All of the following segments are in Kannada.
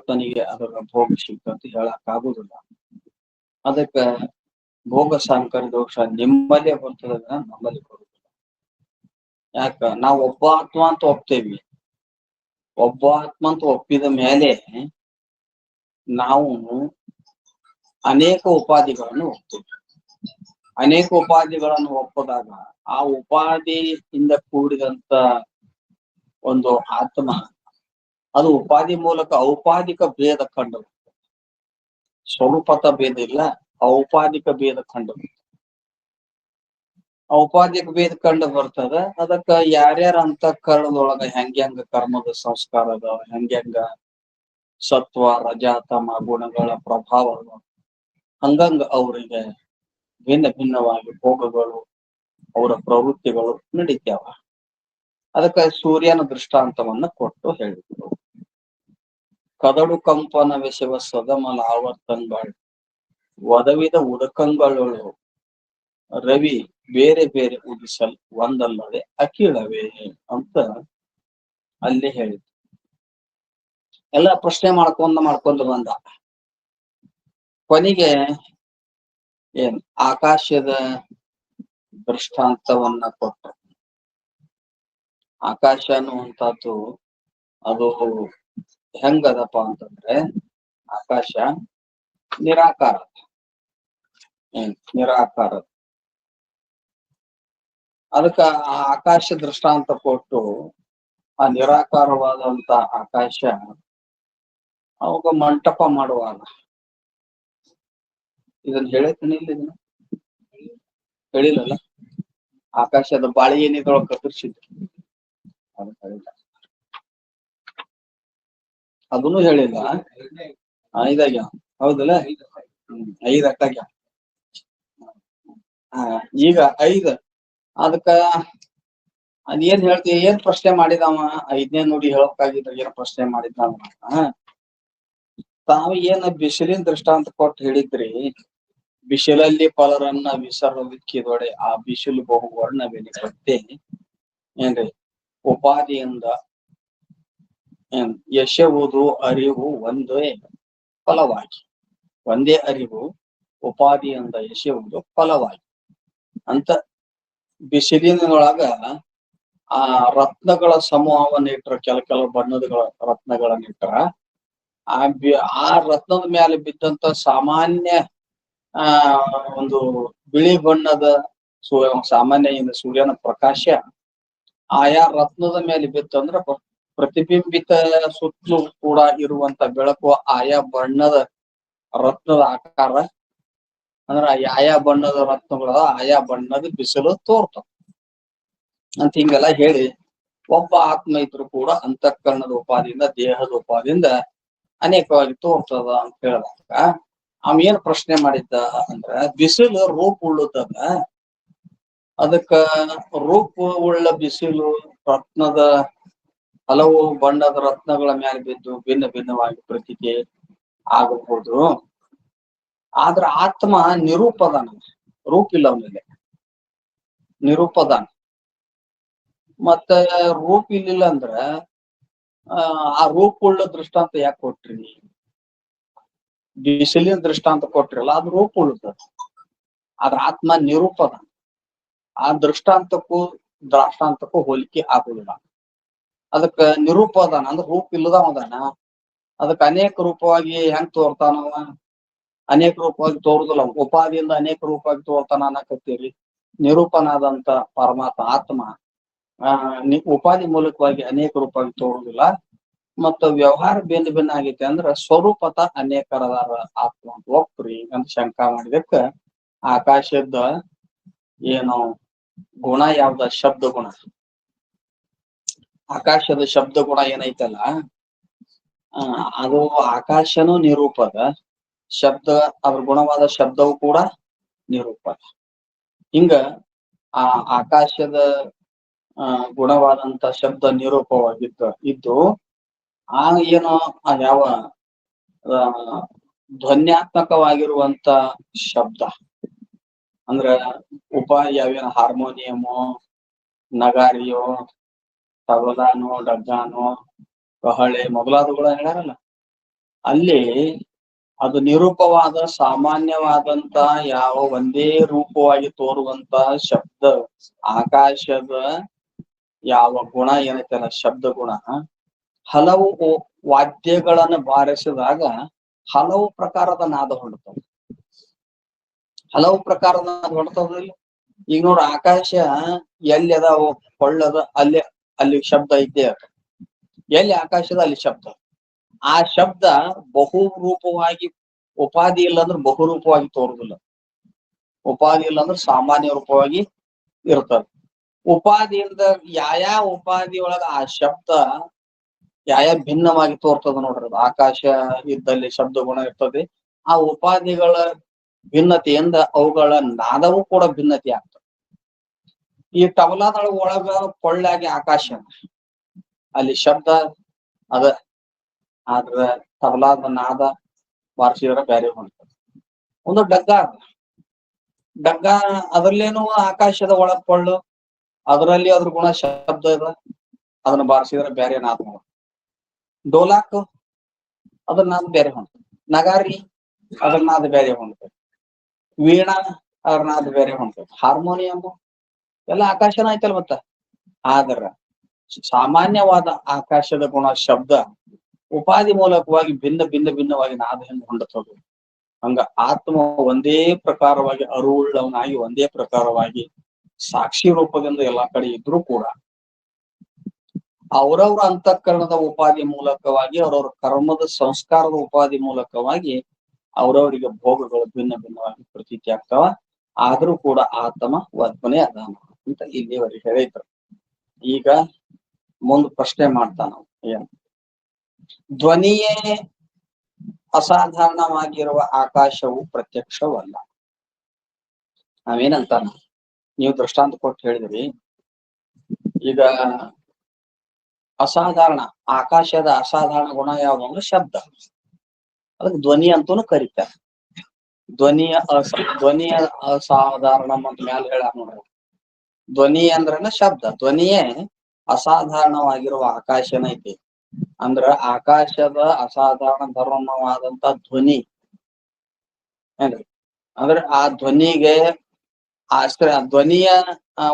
ತನಿಗೆ ಅದರ ಭೋಗ ಸಿಗ್ತಂತ ಹೇಳಕ್ ಆಗುದಿಲ್ಲ. ಅದಕ್ಕ ಭೋಗ ಸಾಂಕರ್ಯ ದೋಷ ನಿಮ್ಮಲ್ಲೇ ಬರ್ತದ, ನಮ್ಮಲ್ಲಿ ಬರುದಿಲ್ಲ. ಯಾಕ ನಾವು ಒಬ್ಬ ಆತ್ಮ ಅಂತ ಒಪ್ತೇವಿ. ಒಬ್ಬ ಆತ್ಮ ಅಂತ ಒಪ್ಪಿದ ಮೇಲೆ ನಾವು ಅನೇಕ ಉಪಾಧಿಗಳನ್ನು ಒಪ್ತೇವೆ. ಅನೇಕ ಉಪಾಧಿಗಳನ್ನು ಒಪ್ಪದಾಗ ಆ ಉಪಾಧಿಯಿಂದ ಕೂಡಿದಂತ ಒಂದು ಆತ್ಮ ಅದು ಉಪಾಧಿ ಮೂಲಕ ಔಪಾಧಿಕ ಭೇದ ಕಂಡು, ಸ್ವರೂಪತ ಭೇದ ಇಲ್ಲ, ಔಪಾಧಿಕ ಭೇದ ಕಂಡು, ಔಪಾಧಿಕ ಭೇದ ಕಂಡು ಬರ್ತದ. ಅದಕ್ಕ ಯಾರ್ಯಾರ ಅಂತಃಕರಣದೊಳಗ ಹೆಂಗ ಕರ್ಮದ ಸಂಸ್ಕಾರ ಅದಾವ, ಹೆಂಗ ಸತ್ವ ರಜಾತಮ ಗುಣಗಳ ಪ್ರಭಾವ ಹಂಗಂಗ ಅವರಿಗೆ ಭಿನ್ನ ಭಿನ್ನವಾಗಿ ಭೋಗಗಳು ಅವರ ಪ್ರವೃತ್ತಿಗಳು ನಡೀತಾವ. ಅದಕ್ಕೆ ಸೂರ್ಯನ ದೃಷ್ಟಾಂತವನ್ನ ಕೊಟ್ಟು ಹೇಳಿದ್ರು. ಕದಡು ಕಂಪನ ವಿಷವ ಸದಮಲ ಆವರ್ತನ್ಗಳು ಒದವಿದ ಉದಕಂಗಳು ರವಿ ಬೇರೆ ಬೇರೆ ಉದಿಸಲ್ ಒಂದಲ್ಲದೆ ಅಖಿಳವೇ ಅಂತ ಅಲ್ಲಿ ಹೇಳಿದ್ರು. ಎಲ್ಲ ಪ್ರಶ್ನೆ ಮಾಡ್ಕೊಂಡು ಬಂದ. ಕೊನೆಗೆ ಏನ್ ಆಕಾಶದ ದೃಷ್ಟಾಂತವನ್ನ ಕೊಟ್ಟ. ಆಕಾಶ ಅನ್ನುವಂಥದ್ದು ಅದು ಹೆಂಗದಪ್ಪ ಅಂತಂದ್ರೆ ಆಕಾಶ ನಿರಾಕಾರ, ನಿರಾಕಾರ. ಅದಕ್ಕ ಆ ಆಕಾಶ ದೃಷ್ಟಾಂತ ಕೊಟ್ಟು ಆ ನಿರಾಕಾರವಾದಂತ ಆಕಾಶ ಅವಾಗ ಮಂಟಪ ಮಾಡುವಾಗ ಇದನ್ನ ಹೇಳೇತೀನಿ, ಇದನ್ನ ಹೇಳಿಲ್ಲಲ್ಲ. ಆಕಾಶದ ಬಾಳಿ ಏನಿದ್ರೊಳಗೆ ಕತ್ತರಿಸಿದ್ರು ಅದು ಹೇಳಿಲ್ಲ, ಅದನ್ನು ಹೇಳಿಲ್ಲ. 5 ಆಗ್ಯಾವ ಹೌದಲ್ಲ, 5 ಆಗ್ಯಾವ. ಈಗ 5 ಅದಕ್ಕ ಅದೇನ್ ಹೇಳ್ತೀವಿ, ಏನ್ ಪ್ರಶ್ನೆ ಮಾಡಿದವ 5ನೇ ನುಡಿ ಹೇಳಕ್ಕಾಗಿದ್ರೆ ಏನ್ ಪ್ರಶ್ನೆ ಮಾಡಿದ್ದ ತಾವು ಏನ ಬಿಸಿಲಿನ ದೃಷ್ಟಾಂತ ಕೊಟ್ಟು ಹೇಳಿದ್ರಿ. ಬಿಸಿಲಲ್ಲಿ ಫಲರನ್ನ ವಿಸರ್ಜಿದೊಡೆ ಆ ಬಿಸಿಲು ಬಹು ವರ್ಣವೆನಿ ಪ್ರತ್ಯೇ ಏನ್ರಿ ಉಪಾಧಿಯಿಂದ ಎಸೆಯುವುದು ಅರಿವು ಒಂದೇ ಫಲವಾಗಿ, ಒಂದೇ ಅರಿವು ಉಪಾಧಿಯಿಂದ ಎಸೆಯುವುದು ಫಲವಾಗಿ ಅಂತ ಬಿಸಿಲಿನೊಳಗ ಆ ರತ್ನಗಳ ಸಮೂಹವನ್ನ ಇಟ್ರ, ಕೆಲವು ಬಣ್ಣದ ರತ್ನಗಳನ್ನ ಇಟ್ರ ಆ ರತ್ನದ ಮೇಲೆ ಬಿದ್ದಂತ ಸಾಮಾನ್ಯ ಒಂದು ಬಿಳಿ ಬಣ್ಣದ ಸಾಮಾನ್ಯ ಸೂರ್ಯನ ಪ್ರಕಾಶ ಆಯಾ ರತ್ನದ ಮೇಲೆ ಬಿತ್ತಂದ್ರ ಪ್ರತಿಬಿಂಬಿತ ಸುತ್ತಲೂ ಕೂಡ ಇರುವಂತ ಬೆಳಕು ಆಯಾ ಬಣ್ಣದ ರತ್ನದ ಆಕಾರ ಅಂದ್ರ ಆಯಾ ಬಣ್ಣದ ರತ್ನಗಳ ಆಯಾ ಬಣ್ಣದ ಬಿಸಿಲು ತೋರ್ತವ ಅಂತ ಹಿಂಗೆಲ್ಲ ಹೇಳಿ, ಒಬ್ಬ ಆತ್ಮ ಇದ್ರು ಕೂಡ ಅಂತಃಕರಣದ ಉಪಾದಿಯಿಂದ ದೇಹದ ಉಪಾದಿಯಿಂದ ಅನೇಕವಾಗಿ ತೋರ್ತದ ಅಂತ ಹೇಳಿದಾಗ ಏನ್ ಪ್ರಶ್ನೆ ಮಾಡಿದ್ದ ಅಂದ್ರ ಬಿಸಿಲು ರೂಪ ಉಳ್ಳದಲ್ಲ, ಅದಕ್ಕ ರೂಪ ಉಳ್ಳ ಬಿಸಿಲು ರತ್ನದ ಹಲವು ಬಣ್ಣದ ರತ್ನಗಳ ಮೇಲೆ ಬಿದ್ದು ಭಿನ್ನ ಭಿನ್ನವಾಗಿ ಪ್ರತೀತಿ ಆಗಬಹುದು. ಆದ್ರ ಆತ್ಮ ನಿರೂಪದಾನ, ರೂಪ ಇಲ್ಲ ಅವನಿಗೆ, ನಿರೂಪದಾನ. ಮತ್ತೆ ರೂಪ ಇಲ್ಲಿಲ್ಲ ಅಂದ್ರ ಆ ರೂಪ ಉಳ್ಳ ದೃಷ್ಟಾಂತ ಯಾಕೆ ಕೊಟ್ರಿ? ಬಿಸಿಲಿನ ದೃಷ್ಟಾಂತ ಕೊಟ್ರಲ್ಲ ಅದು ರೂಪ ಉಳ್ಳುತ್ತ, ಆದ್ರ ಆತ್ಮ ನಿರೂಪದ. ಆ ದೃಷ್ಟಾಂತಕ್ಕೂ ದ್ರಾಷ್ಟಾಂತಕ್ಕೂ ಹೋಲಿಕೆ ಆಗುದಿಲ್ಲ. ಅದಕ್ಕ ನಿರೂಪದಾನ ಅಂದ್ರೆ ರೂಪ ಇಲ್ಲದವದಾನ. ಅದಕ್ಕೆ ಅನೇಕ ರೂಪವಾಗಿ ಹೆಂಗ್ ತೋರ್ತಾನವ? ಅನೇಕ ರೂಪವಾಗಿ ತೋರುದಿಲ್ಲ. ಉಪಾದಿಯಿಂದ ಅನೇಕ ರೂಪವಾಗಿ ತೋರ್ತಾನ ಅನ್ನಕತ್ತೀರಿ. ನಿರೂಪನಾದಂತ ಪರಮಾತ್ಮ ಆತ್ಮ ಉಪಾಧಿ ಮೂಲಕವಾಗಿ ಅನೇಕ ರೂಪವಾಗಿ ತೋರುದಿಲ್ಲ. ಮತ್ತ ವ್ಯವಹಾರ ಭಿನ್ನ ಭಿನ್ನ ಆಗೈತೆ ಅಂದ್ರ ಸ್ವರೂಪತ ಅನೇಕರದಾರ ಆತ್ಮ ಅಂತ ಒಪ್ರಿ ಅಂತ ಶಂಕಾ ಮಾಡಿದಕ್ಕ ಆಕಾಶದ ಏನು ಗುಣ ಯಾವ್ದ? ಶಬ್ದ ಗುಣ. ಆಕಾಶದ ಶಬ್ದ ಗುಣ ಏನೈತಲ್ಲ ಅದು ಆಕಾಶನೂ ನಿರೂಪದ, ಶಬ್ದ ಅದ್ರ ಗುಣವಾದ ಶಬ್ದವು ಕೂಡ ನಿರೂಪದ. ಹಿಂಗ ಆ ಆಕಾಶದ ಗುಣವಾದಂತ ಶಬ್ದ ನಿರೂಪವಾಗಿದ್ದು ಏನೋ ಯಾವ ಧ್ವನ್ಯಾತ್ಮಕವಾಗಿರುವಂತ ಶಬ್ದ ಅಂದ್ರ ಯಾವೇನ ಹಾರ್ಮೋನಿಯಮೋ, ನಗಾರಿಯೋ, ತಬಲಾನೋ, ಡಗ್ಗಾನೋ, ಕಹಳೆ ಮೊದಲಾದವುಗಳ ಹೇಳ್ಯಾರಲ್ಲ, ಅಲ್ಲಿ ಅದು ನಿರೂಪವಾದ ಸಾಮಾನ್ಯವಾದಂತ ಯಾವ ಒಂದೇ ರೂಪವಾಗಿ ತೋರುವಂತ ಶಬ್ದ ಆಕಾಶದ ಯಾವ ಗುಣ ಏನೈತಲ್ಲ ಶಬ್ದ ಗುಣ ಹಲವು ವಾದ್ಯಗಳನ್ನು ಬಾರಿಸಿದಾಗ ಹಲವು ಪ್ರಕಾರದ ನಾದ ಹೊರಡ್ತದೆ. ಹಲವು ಪ್ರಕಾರದ ನಾದ ಹೊರಡ್ತದಿಲ್ಲ. ಈಗ ನೋಡ್ರ ಆಕಾಶ ಎಲ್ಲಿ ಅದಾವ ಕೊಳ್ಳದ ಅಲ್ಲಿ ಶಬ್ದ ಇದ್ದೇ ಅದ. ಎಲ್ಲಿ ಆಕಾಶದ ಅಲ್ಲಿ ಶಬ್ದ. ಆ ಶಬ್ದ ಬಹು ರೂಪವಾಗಿ ಉಪಾಧಿ ಇಲ್ಲ ಅಂದ್ರೆ ಬಹು ರೂಪವಾಗಿ ತೋರುದಿಲ್ಲ. ಉಪಾಧಿ ಇಲ್ಲ ಅಂದ್ರೆ ಸಾಮಾನ್ಯ ರೂಪವಾಗಿ ಇರ್ತದೆ. ಉಪಾಧಿಯಿಂದ ಯಾವ ಉಪಾಧಿ ಒಳಗ ಆ ಶಬ್ದ ಯಾವ ಭಿನ್ನವಾಗಿ ತೋರ್ತದ ನೋಡ್ರಿ. ಆಕಾಶ ಇದ್ದಲ್ಲಿ ಶಬ್ದ ಗುಣ ಇರ್ತದೆ. ಆ ಉಪಾಧಿಗಳ ಭಿನ್ನತೆಯಿಂದ ಅವುಗಳ ನಾದವೂ ಕೂಡ ಭಿನ್ನತೆ ಆಗ್ತದೆ. ಈ ತಬಲಾದಳ ಒಳಗ ಕೊಳ್ಳಾಗಿ ಆಕಾಶ ಅಲ್ಲಿ ಶಬ್ದ ಅದ. ಆದ್ರ ತಬಲಾದ ನಾದ ಬಾರಿಸಿದ್ರೆ ಬೇರೆ ಹೊಂಟದ. ಒಂದು ಡಗ್ಗ ಅದ್ರಲ್ಲೇನು ಆಕಾಶದ ಒಳಗ್ ಕೊಳ್ಳು ಅದರಲ್ಲಿ ಅದ್ರ ಗುಣ ಶಬ್ದ ಇದೆ. ಅದನ್ನ ಬಾರಿಸಿದ್ರೆ ಬೇರೆ ನಾದ ಹೊಂಟದ. ಡೋಲಾಕ್ ಅದ್ರ ನಾದ ಬೇರೆ ಹೊಂಟದ. ನಗಾರಿ ಅದ್ರ ನಾದ ಬೇರೆ ಹೊಂಟದ. ವೀಣಾ ಅದ್ರ ನಾದ ಬೇರೆ ಹೊಂಟದ. ಹಾರ್ಮೋನಿಯಂ ಎಲ್ಲ ಆಕಾಶನ ಆಯ್ತಲ್ ಮತ್ತ. ಆದ್ರ ಸಾಮಾನ್ಯವಾದ ಆಕಾಶದ ಗುಣ ಶಬ್ದ ಉಪಾಧಿ ಮೂಲಕವಾಗಿ ಭಿನ್ನವಾಗಿ ನಾದ ಹೆಂಗ್ ಹೊಂಡತದು. ಹಂಗ ಆತ್ಮ ಒಂದೇ ಪ್ರಕಾರವಾಗಿ ಅರುವುಳ್ಳವನಾಗಿ ಒಂದೇ ಪ್ರಕಾರವಾಗಿ ಸಾಕ್ಷಿ ರೂಪದಿಂದ ಎಲ್ಲಾ ಕಡೆ ಇದ್ರೂ ಕೂಡ ಅವರವರ ಅಂತಃಕರಣದ ಉಪಾಧಿ ಮೂಲಕವಾಗಿ ಅವರವರ ಕರ್ಮದ ಸಂಸ್ಕಾರದ ಉಪಾಧಿ ಮೂಲಕವಾಗಿ ಅವರವರಿಗೆ ಭೋಗಗಳು ಭಿನ್ನವಾಗಿ ಪ್ರತೀತಿ ಆಗ್ತಾವ. ಆದ್ರೂ ಕೂಡ ಆತ್ಮ ಒಬ್ಬನೇ ಅದಾನ ಅಂತ ಇಲ್ಲಿವರೆಗೆ ಹೇಳಿದ್ರು. ಈಗ ಮುಂದ್ ಪ್ರಶ್ನೆ ಮಾಡ್ತಾನ ಏನು, ಧ್ವನಿಯೇ ಅಸಾಧಾರಣವಾಗಿರುವ ಆಕಾಶವು ಪ್ರತ್ಯಕ್ಷವಲ್ಲ. ನಾವೇನಂತಾನ ನೀವು ದೃಷ್ಟಾಂತ ಕೊಟ್ಟು ಹೇಳಿದ್ರಿ. ಈಗ ಅಸಾಧಾರಣ ಆಕಾಶದ ಅಸಾಧಾರಣ ಗುಣ ಯಾವುದು ಅಂದ್ರೆ ಶಬ್ದ. ಅದಕ್ಕೆ ಧ್ವನಿ ಅಂತೂ ಕರೀತಾರೆ. ಧ್ವನಿಯ ಅಸಾಧಾರಣ ಅಂತ ಮ್ಯಾಲ ಹೇಳ ನೋಡ್ರಿ. ಧ್ವನಿ ಅಂದ್ರನ ಶಬ್ದ. ಧ್ವನಿಯೇ ಅಸಾಧಾರಣವಾಗಿರುವ ಆಕಾಶನ ಐತಿ. ಅಂದ್ರ ಆಕಾಶದ ಅಸಾಧಾರಣ ಧರ್ಮವಾದಂತ ಧ್ವನಿ ಏನ್ರಿ. ಅಂದ್ರೆ ಆ ಧ್ವನಿಗೆ ಧ್ವನಿಯ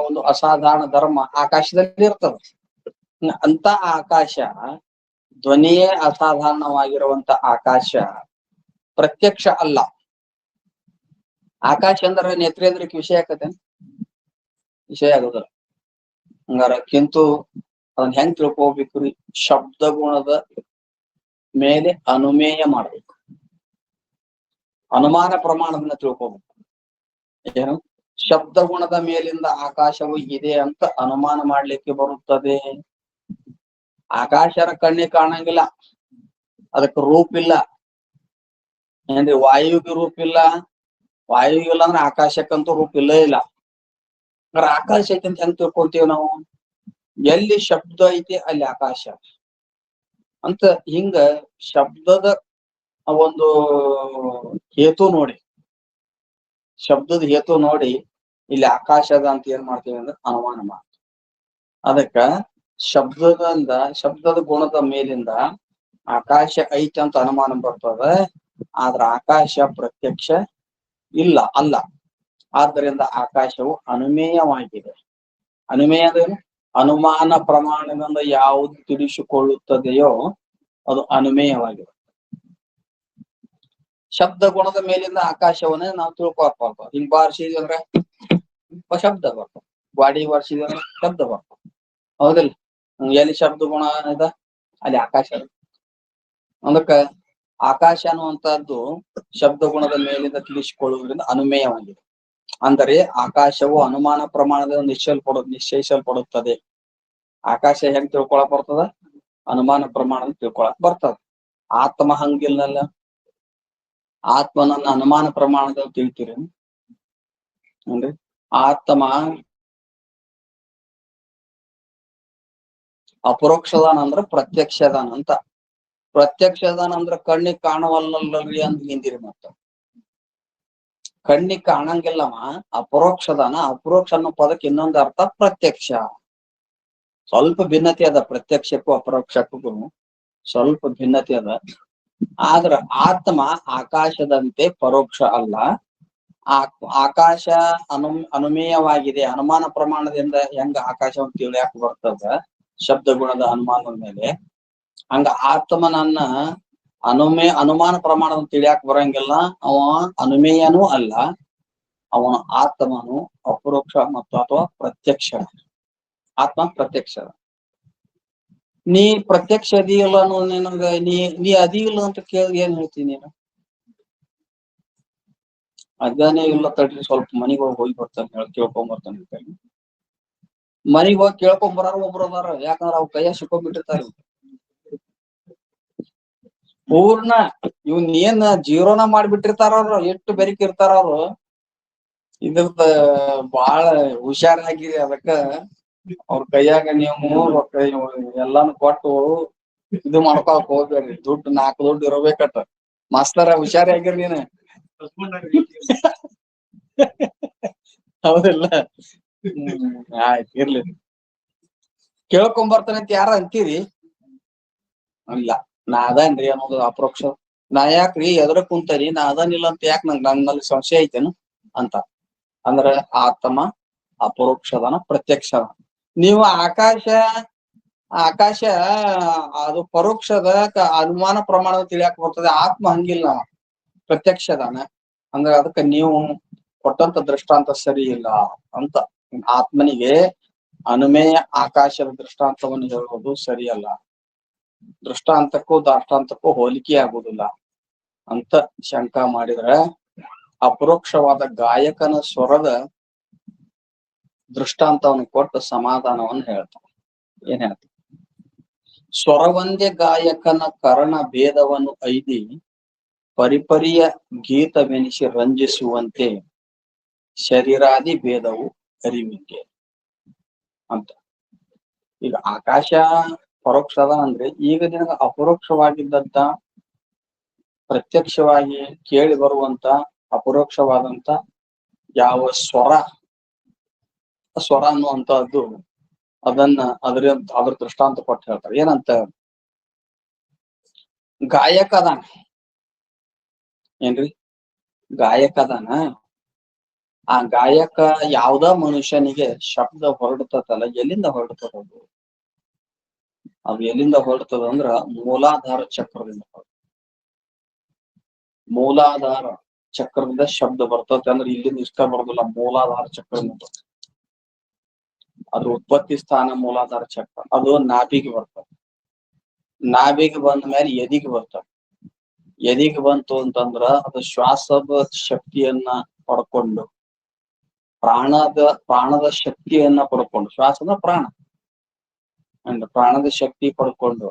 ಒಂದು ಅಸಾಧಾರಣ ಧರ್ಮ ಆಕಾಶದಲ್ಲಿ ಇರ್ತದ. ಅಂತ ಆಕಾಶ ಧ್ವನಿಯೇ ಅಸಾಧಾರಣವಾಗಿರುವಂತ ಆಕಾಶ ಪ್ರತ್ಯಕ್ಷ ಅಲ್ಲ. ಆಕಾಶ ಅಂದ್ರೆ ನೇತ್ರೇಂದ್ರಕ್ಕೆ ವಿಷಯ ಆಕತೇನ್? ವಿಷಯ ಆಗುದಿಲ್ಲ. ಹಂಗಾರ ಕಿಂತು ಅದನ್ನ ಹೆಂಗ್ ತಿಳ್ಕೊಬೇಕ್ರಿ? ಶಬ್ದ ಗುಣದ ಮೇಲೆ ಅನುಮೇಯ ಮಾಡ್ಬೇಕು. ಅನುಮಾನ ಪ್ರಮಾಣದಿಂದ ತಿಳ್ಕೊಬೇಕು. ಏನು ಶಬ್ದ ಗುಣದ ಮೇಲಿಂದ ಆಕಾಶವು ಇದೆ ಅಂತ ಅನುಮಾನ ಮಾಡ್ಲಿಕ್ಕೆ ಬರುತ್ತದೆ. ಆಕಾಶರ ಕಣ್ಣಿಗೆ ಕಾಣಂಗಿಲ್ಲ, ಅದಕ್ಕೆ ರೂಪ ಇಲ್ಲ ಏನ್ರಿ. ವಾಯುವಿಗೆ ರೂಪ ಇಲ್ಲ. ವಾಯು ಇಲ್ಲ ಅಂದ್ರೆ ಆಕಾಶಕ್ಕಂತೂ ರೂಪ ಇಲ್ಲೇ ಇಲ್ಲ. ಅಂದ್ರೆ ಆಕಾಶ ಐತಿ ಅಂತ ಹೆಂಗ್ ತಿಳ್ಕೊಂತೀವಿ ನಾವು? ಎಲ್ಲಿ ಶಬ್ದ ಐತಿ ಅಲ್ಲಿ ಆಕಾಶ ಅಂತ. ಹಿಂಗ ಶಬ್ದದ ಒಂದು ಹೇತು ನೋಡಿ, ಶಬ್ದದ ಹೇತು ನೋಡಿ ಇಲ್ಲಿ ಆಕಾಶದ ಅಂತ ಏನ್ ಮಾಡ್ತೀವಿ ಅಂದ್ರೆ ಅನುಮಾನ ಮಾಡ್ತೀವಿ. ಅದಕ್ಕ ಶಬ್ದದ ಗುಣದ ಮೇಲಿಂದ ಆಕಾಶ ಐತಿ ಅಂತ ಅನುಮಾನ ಬರ್ತದೆ. ಆದ್ರ ಆಕಾಶ ಪ್ರತ್ಯಕ್ಷ ಅಲ್ಲ. ಆದ್ದರಿಂದ ಆಕಾಶವು ಅನುಮೇಯವಾಗಿದೆ. ಅನುಮೇಯ ಅಂದ್ರೆ ಅನುಮಾನ ಪ್ರಮಾಣದಿಂದ ಯಾವುದು ತಿಳಿಸಿಕೊಳ್ಳುತ್ತದೆಯೋ ಅದು ಅನುಮೇಯವಾಗಿದೆ. ಶಬ್ದ ಗುಣದ ಮೇಲಿಂದ ಆಕಾಶವನ್ನೇ ನಾವು ತಿಳ್ಕೊಳ್ಬಾರ್ದು. ಹಿಂಗ್ ಬಾರಿಸಿದ್ವಿ ಅಂದ್ರೆ ಶಬ್ದ ಬರ್ತದೆ. ಗಾಡಿ ಬಾರಿಸಿದ್ವಿ ಅಂದ್ರೆ ಶಬ್ದ ಬರ್ತದೆ. ಹೌದಿಲ್ಲ? ಎಲ್ಲಿ ಶಬ್ದ ಗುಣ ಇದೆ ಅಲ್ಲಿ ಆಕಾಶ. ಅದಕ್ಕ ಆಕಾಶ ಅನ್ನುವಂತಹದ್ದು ಶಬ್ದ ಗುಣದ ಮೇಲಿಂದ ತಿಳಿಸಿಕೊಳ್ಳುವುದರಿಂದ ಅನುಮೇಯವಾಗಿದೆ. ಅಂದರೆ ಆಕಾಶವು ಅನುಮಾನ ಪ್ರಮಾಣದಿಂದ ನಿಶ್ಚಯಿಸಲ್ಪಡುತ್ತದೆ. ಆಕಾಶ ಹೆಂಗ್ ತಿಳ್ಕೊಳಕ್ ಬರ್ತದ? ಅನುಮಾನ ಪ್ರಮಾಣದಿಂದ ತಿಳ್ಕೊಳಕ್ ಬರ್ತದ. ಆತ್ಮ ಹಂಗಿಲ್ಲಲ್ಲ. ಆತ್ಮನನ್ನ ಅನುಮಾನ ಪ್ರಮಾಣದಲ್ಲಿ ತಿಳ್ತೀರಿ ಅಂದ್ರೆ ಆತ್ಮ ಅಪರೋಕ್ಷದಾನ ಅಂದ್ರ ಪ್ರತ್ಯಕ್ಷದಾನ ಅಂತ. ಪ್ರತ್ಯಕ್ಷದಾನ ಅಂದ್ರ ಕಣ್ಣಿಗೆ ಕಾಣವಲ್ಲಲ್ರಿ ಅಂತ ನಿಂದಿರಿ. ಮತ್ತ ಕಣ್ಣಿಗೆ ಕಾಣಂಗಿಲ್ಲವ ಅಪರೋಕ್ಷದಾನ. ಅಪರೋಕ್ಷ ಅನ್ನೋ ಪದಕ್ಕೆ ಇನ್ನೊಂದು ಅರ್ಥ ಪ್ರತ್ಯಕ್ಷ. ಸ್ವಲ್ಪ ಭಿನ್ನತೆ ಅದ ಪ್ರತ್ಯಕ್ಷಕ್ಕೂ ಅಪರೋಕ್ಷಕ್ಕೂ ಸ್ವಲ್ಪ ಭಿನ್ನತೆ ಅದ. ಆದ್ರ ಆತ್ಮ ಆಕಾಶದಂತೆ ಪರೋಕ್ಷ ಅಲ್ಲ. ಆಕಾಶ ಅನುಮೇಯವಾಗಿದೆ. ಅನುಮಾನ ಪ್ರಮಾಣದಿಂದ ಹೆಂಗ ಆಕಾಶವನ್ನು ತಿಳಿಯಾಕ ಬರ್ತದ ಶಬ್ದ ಗುಣದ ಅನುಮಾನದ ಮೇಲೆ, ಹಂಗ ಆತ್ಮನನ್ನ ಅನುಮಾನ ಪ್ರಮಾಣದ ತಿಳಿಯಾಕ ಬರಂಗಿಲ್ಲ. ಅವ ಅನುಮೇಯನೂ ಅಲ್ಲ, ಅವನ ಆತ್ಮನು ಅಪರೋಕ್ಷ ಮತ್ತು ಅಥವಾ ಪ್ರತ್ಯಕ್ಷ. ಆತ್ಮ ಪ್ರತ್ಯಕ್ಷ. ನೀ ಪ್ರತ್ಯಕ್ಷ ಅದಿಯಲ್ಲ ಅನ್ನೋ ನಿನಗ ನೀ ಅದಿಲ್ಲ ಅಂತ ಕೇಳಿ ಏನ್ ಹೇಳ್ತೀನಿ ನೀನು? ಅದಾನೇ ಇಲ್ಲ ತಡ್ರಿ, ಸ್ವಲ್ಪ ಮನಿಗ್ ಹೋಗಿ ಬರ್ತಾನೆ, ಕೇಳ್ಕೊಂಡ್ ಬರ್ತಾನೆ. ಮನಿಗ್ ಹೋಗಿ ಕೇಳ್ಕೊಂಡ್ ಬರಾರ ಒಬ್ರು ಅದಾರ, ಯಾಕಂದ್ರ ಅವ್ರ ಕೈಯ ಸಿಕ್ಕೊಂಡ್ಬಿಟ್ಟಿರ್ತಾರ. ಪೂರ್ಣ ಇವ್ನ ಏನ್ ಜೀರೋನ ಮಾಡ್ಬಿಟ್ಟಿರ್ತಾರ ಅವ್ರು, ಎಷ್ಟು ಬೆರಿಕ್ ಇರ್ತಾರ ಅವ್ರು. ಇದ್ರದ ಬಾಳ ಹುಷಾರಾಗಿದೆ. ಅದಕ್ಕ ಅವ್ರ ಕೈಯಾಗ ನೀವು ಎಲ್ಲಾನು ಕೊಟ್ಟು ಇದು ಮಾಡ್ಕೊಳಕ್ ಹೋಗ್ಬೇಡ್ರಿ. ದುಡ್ಡು 4 ದುಡ್ಡು ಇರಬೇಕತ್ತ. ಮಾಸ್ತರ ಹುಷಾರಾಗಿರ್ ನೀನ್. ಹೌದಿಲ್ಲ? ಆಯ್ತು, ಇರ್ಲಿ. ಕೇಳ್ಕೊಂಡ್ ಬರ್ತಾನೆ ಅಂತ ಯಾರ ಅಂತೀರಿ? ಇಲ್ಲ, ನಾ ಅದನ್ರಿ ಅನ್ನೋದು ಅಪರೋಕ್ಷ. ನಾ ಯಾಕ್ರಿ ಎದ್ರ ಕುಂತರಿ, ನಾ ಅದನ್ನಿಲ್ಲ ಅಂತ ಯಾಕೆ ನನ್ನಲ್ಲಿ ಸಂಶಯ ಐತೇನು ಅಂತ. ಅಂದ್ರ ಆತ್ಮ ಅಪರೋಕ್ಷದನ ಪ್ರತ್ಯಕ್ಷದ. ನೀವು ಆಕಾಶ ಅದು ಪರೋಕ್ಷದ ಅನುಮಾನ ಪ್ರಮಾಣ ತಿಳಿಯಾಕ ಬರ್ತದೆ. ಆತ್ಮ ಹಂಗಿಲ್ಲ, ಪ್ರತ್ಯಕ್ಷದಾನ. ಅಂದ್ರೆ ಅದಕ್ಕೆ ನೀವು ಕೊಟ್ಟಂತ ದೃಷ್ಟಾಂತ ಸರಿ ಇಲ್ಲ ಅಂತ. ಆತ್ಮನಿಗೆ ಅನುಮೇಯ ಆಕಾಶದ ದೃಷ್ಟಾಂತವನ್ನು ಹೇಳುವುದು ಸರಿಯಲ್ಲ. ದೃಷ್ಟಾಂತಕ್ಕೂ ದಾಷ್ಟಾಂತಕ್ಕೂ ಹೋಲಿಕೆ ಆಗುದಿಲ್ಲ ಅಂತ ಶಂಕಾ ಮಾಡಿದ್ರೆ, ಅಪರೋಕ್ಷವಾದ ಗಾಯಕನ ಸ್ವರದ ದೃಷ್ಟಾಂತವನ್ನು ಕೊಟ್ಟು ಸಮಾಧಾನವನ್ನು ಹೇಳ್ತಾರೆ. ಏನ್ ಹೇಳ್ತಾರೆ? ಸ್ವರವಂದ್ಯ ಗಾಯಕನ ಕರ್ಣ ಭೇದವನ್ನು ಐದಿ ಪರಿಪರಿಯ ಗೀತವೆನಿಸಿ ರಂಜಿಸುವಂತೆ ಶರೀರಾದಿ ಭೇದವು ಅರಿವಿಗೆ ಅಂತ. ಈಗ ಆಕಾಶ ಪರೋಕ್ಷದ ಅಂದ್ರೆ, ಈಗ ನಿನಗ ಅಪರೋಕ್ಷವಾಗಿದ್ದಂತ ಪ್ರತ್ಯಕ್ಷವಾಗಿ ಕೇಳಿ ಬರುವಂತ ಅಪರೋಕ್ಷವಾದಂತ ಯಾವ ಸ್ವರ ಅನ್ನುವಂತಹದ್ದು, ಅದ್ರ ದೃಷ್ಟಾಂತ ಕೊಟ್ಟು ಹೇಳ್ತಾರೆ. ಏನಂತ? ಗಾಯಕ ಅದಾನ ಏನ್ರಿ, ಗಾಯಕ ಅದಾನ. ಆ ಗಾಯಕ ಯಾವ್ದ ಮನುಷ್ಯನಿಗೆ ಶಬ್ದ ಹೊರಡ್ತದಲ್ಲ, ಎಲ್ಲಿಂದ ಹೊರಡ್ತದ ಅದು ಎಲ್ಲಿಂದ ಹೊರಡ್ತದ ಅಂದ್ರ ಮೂಲಾಧಾರ ಚಕ್ರದಿಂದ. ಮೂಲಾಧಾರ ಚಕ್ರದಿಂದ ಶಬ್ದ ಬರ್ತದೆ. ಅಂದ್ರೆ ಇಲ್ಲಿಂದ ಇಷ್ಟ ಬರೋದಿಲ್ಲ, ಮೂಲಾಧಾರ ಚಕ್ರದಿಂದ. ಅದು ಉತ್ಪತ್ತಿ ಸ್ಥಾನ ಮೂಲಾಧಾರ ಚಕ್ರ. ಅದು ನಾಭಿಗೆ ಬರ್ತದೆ. ನಾಭಿಗೆ ಬಂದ ಮೇಲೆ ಎದಿಗೆ ಬರ್ತದೆ. ಎದಿಗೆ ಬಂತು ಅಂತಂದ್ರ ಅದು ಶ್ವಾಸದ ಶಕ್ತಿಯನ್ನ ಪಡ್ಕೊಂಡು, ಪ್ರಾಣದ ಶಕ್ತಿಯನ್ನ ಪಡ್ಕೊಂಡು, ಶ್ವಾಸದ ಪ್ರಾಣ ಅಂಡ್ ಪ್ರಾಣದ ಶಕ್ತಿ ಪಡ್ಕೊಂಡು